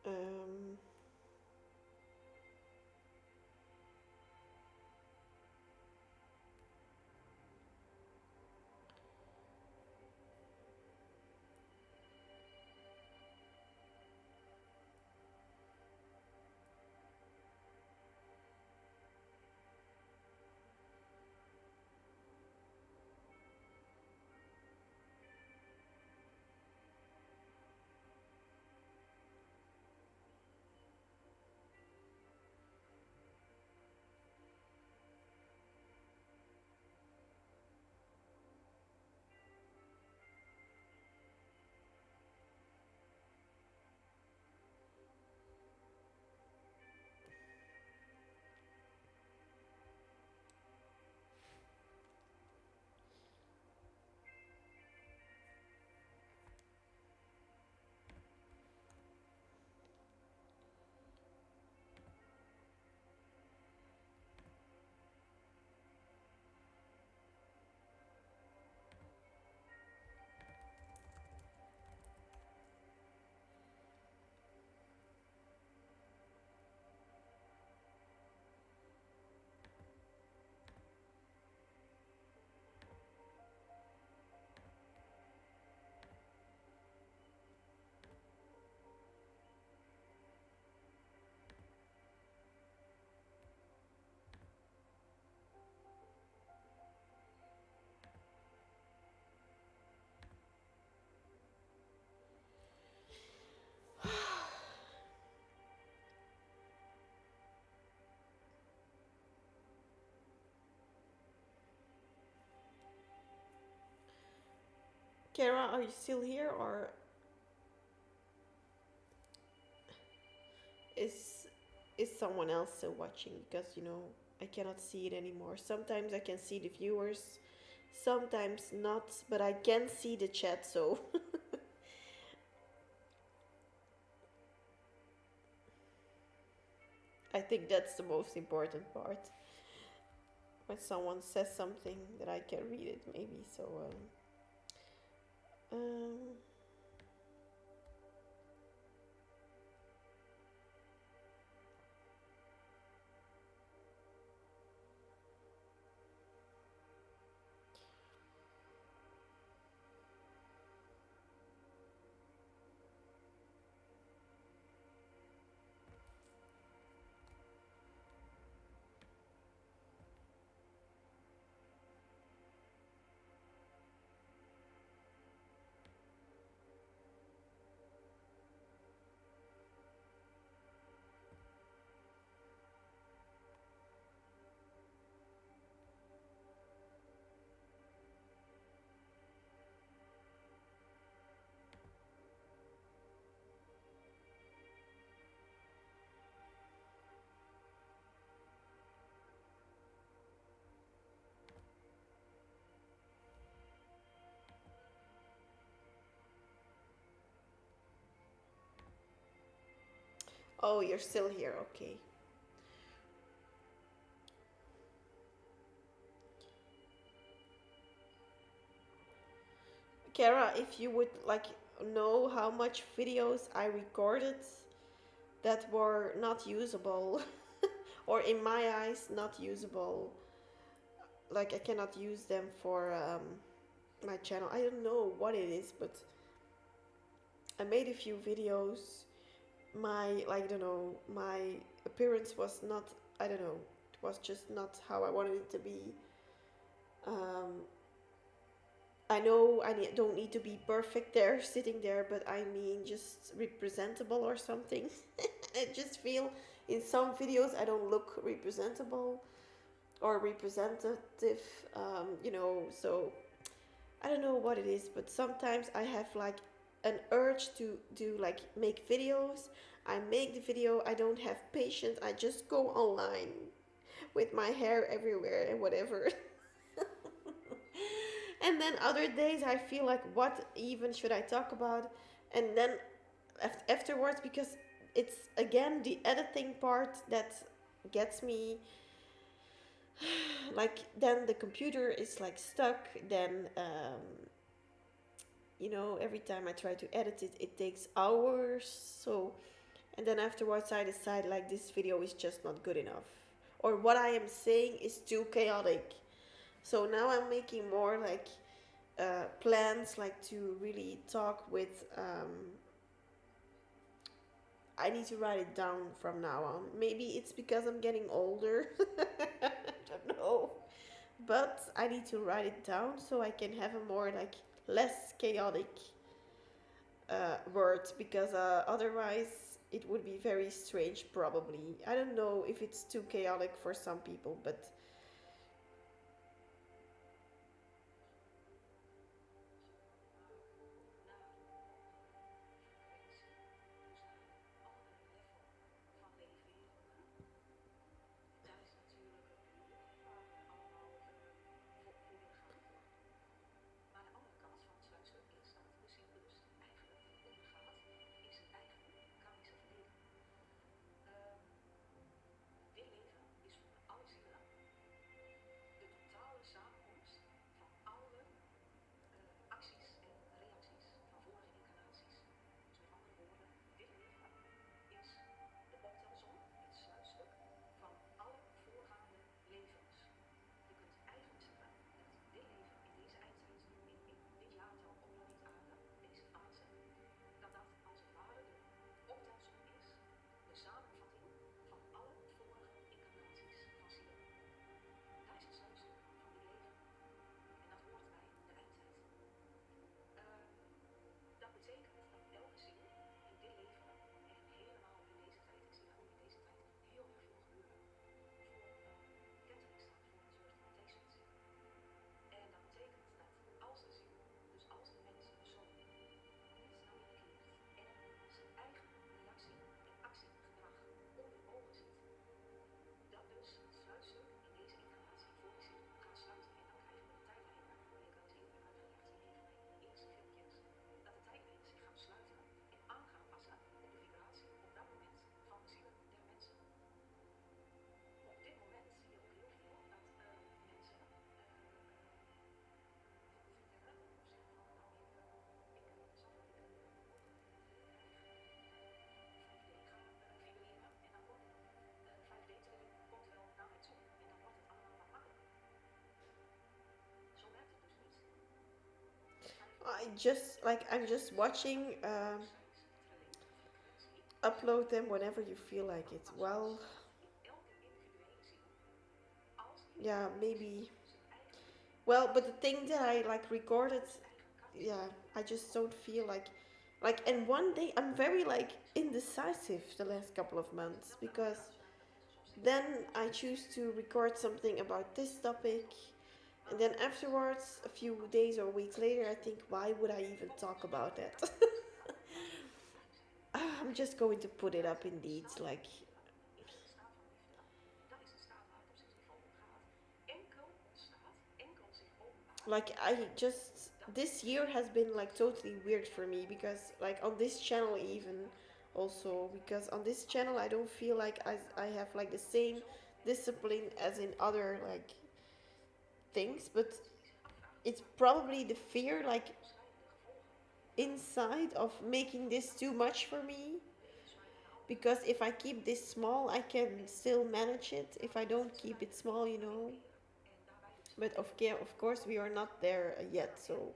um, Kara, are you still here, or is is someone else watching? Because I cannot see it anymore. Sometimes I can see the viewers, Sometimes not, but I can see the chat, so I think that's the most important part. When someone says something that I can read it, maybe. So, um, oh, you're still here. Okay. Kara, if you would like know how much videos I recorded that were not usable, or in my eyes, not usable, like I cannot use them for my channel. I don't know what it is, but I made a few videos. My, like, I don't know, my appearance was not, I don't know, it was just not how I wanted it to be. Um, I know don't need to be perfect there, sitting there, but I mean just representable or something. I just feel in some videos I don't look representable or representative, so I don't know what it is, but sometimes I have like an urge to do like make videos. I make the video, I don't have patience, I just go online with my hair everywhere and whatever. And then other days I feel like, what even should I talk about? And then afterwards, because it's again the editing part that gets me, like, then the computer is like stuck, then every time I try to edit it, it takes hours. So, and then afterwards, I decide like this video is just not good enough, or what I am saying is too chaotic. So now I'm making more like plans, like to really talk with. I need to write it down from now on. Maybe it's because I'm getting older. I don't know. But I need to write it down so I can have a more like less chaotic words, because otherwise it would be very strange probably. I don't know if it's too chaotic for some people, but I'm just watching. Upload them whenever you feel like it. Well, yeah, maybe. Well, but the thing that I like recorded, yeah, I just don't feel like. And one day I'm very like indecisive the last couple of months because then I choose to record something about this topic, and then afterwards, a few days or weeks later, I think, why would I even talk about that? I'm just going to put it up indeed. Like I just this year has been like totally weird for me because like on this channel even also because on this channel I don't feel like I have like the same discipline as in other like things, but it's probably the fear like inside of making this too much for me, because if I keep this small I can still manage it. If I don't keep it small, but of course we are not there yet, so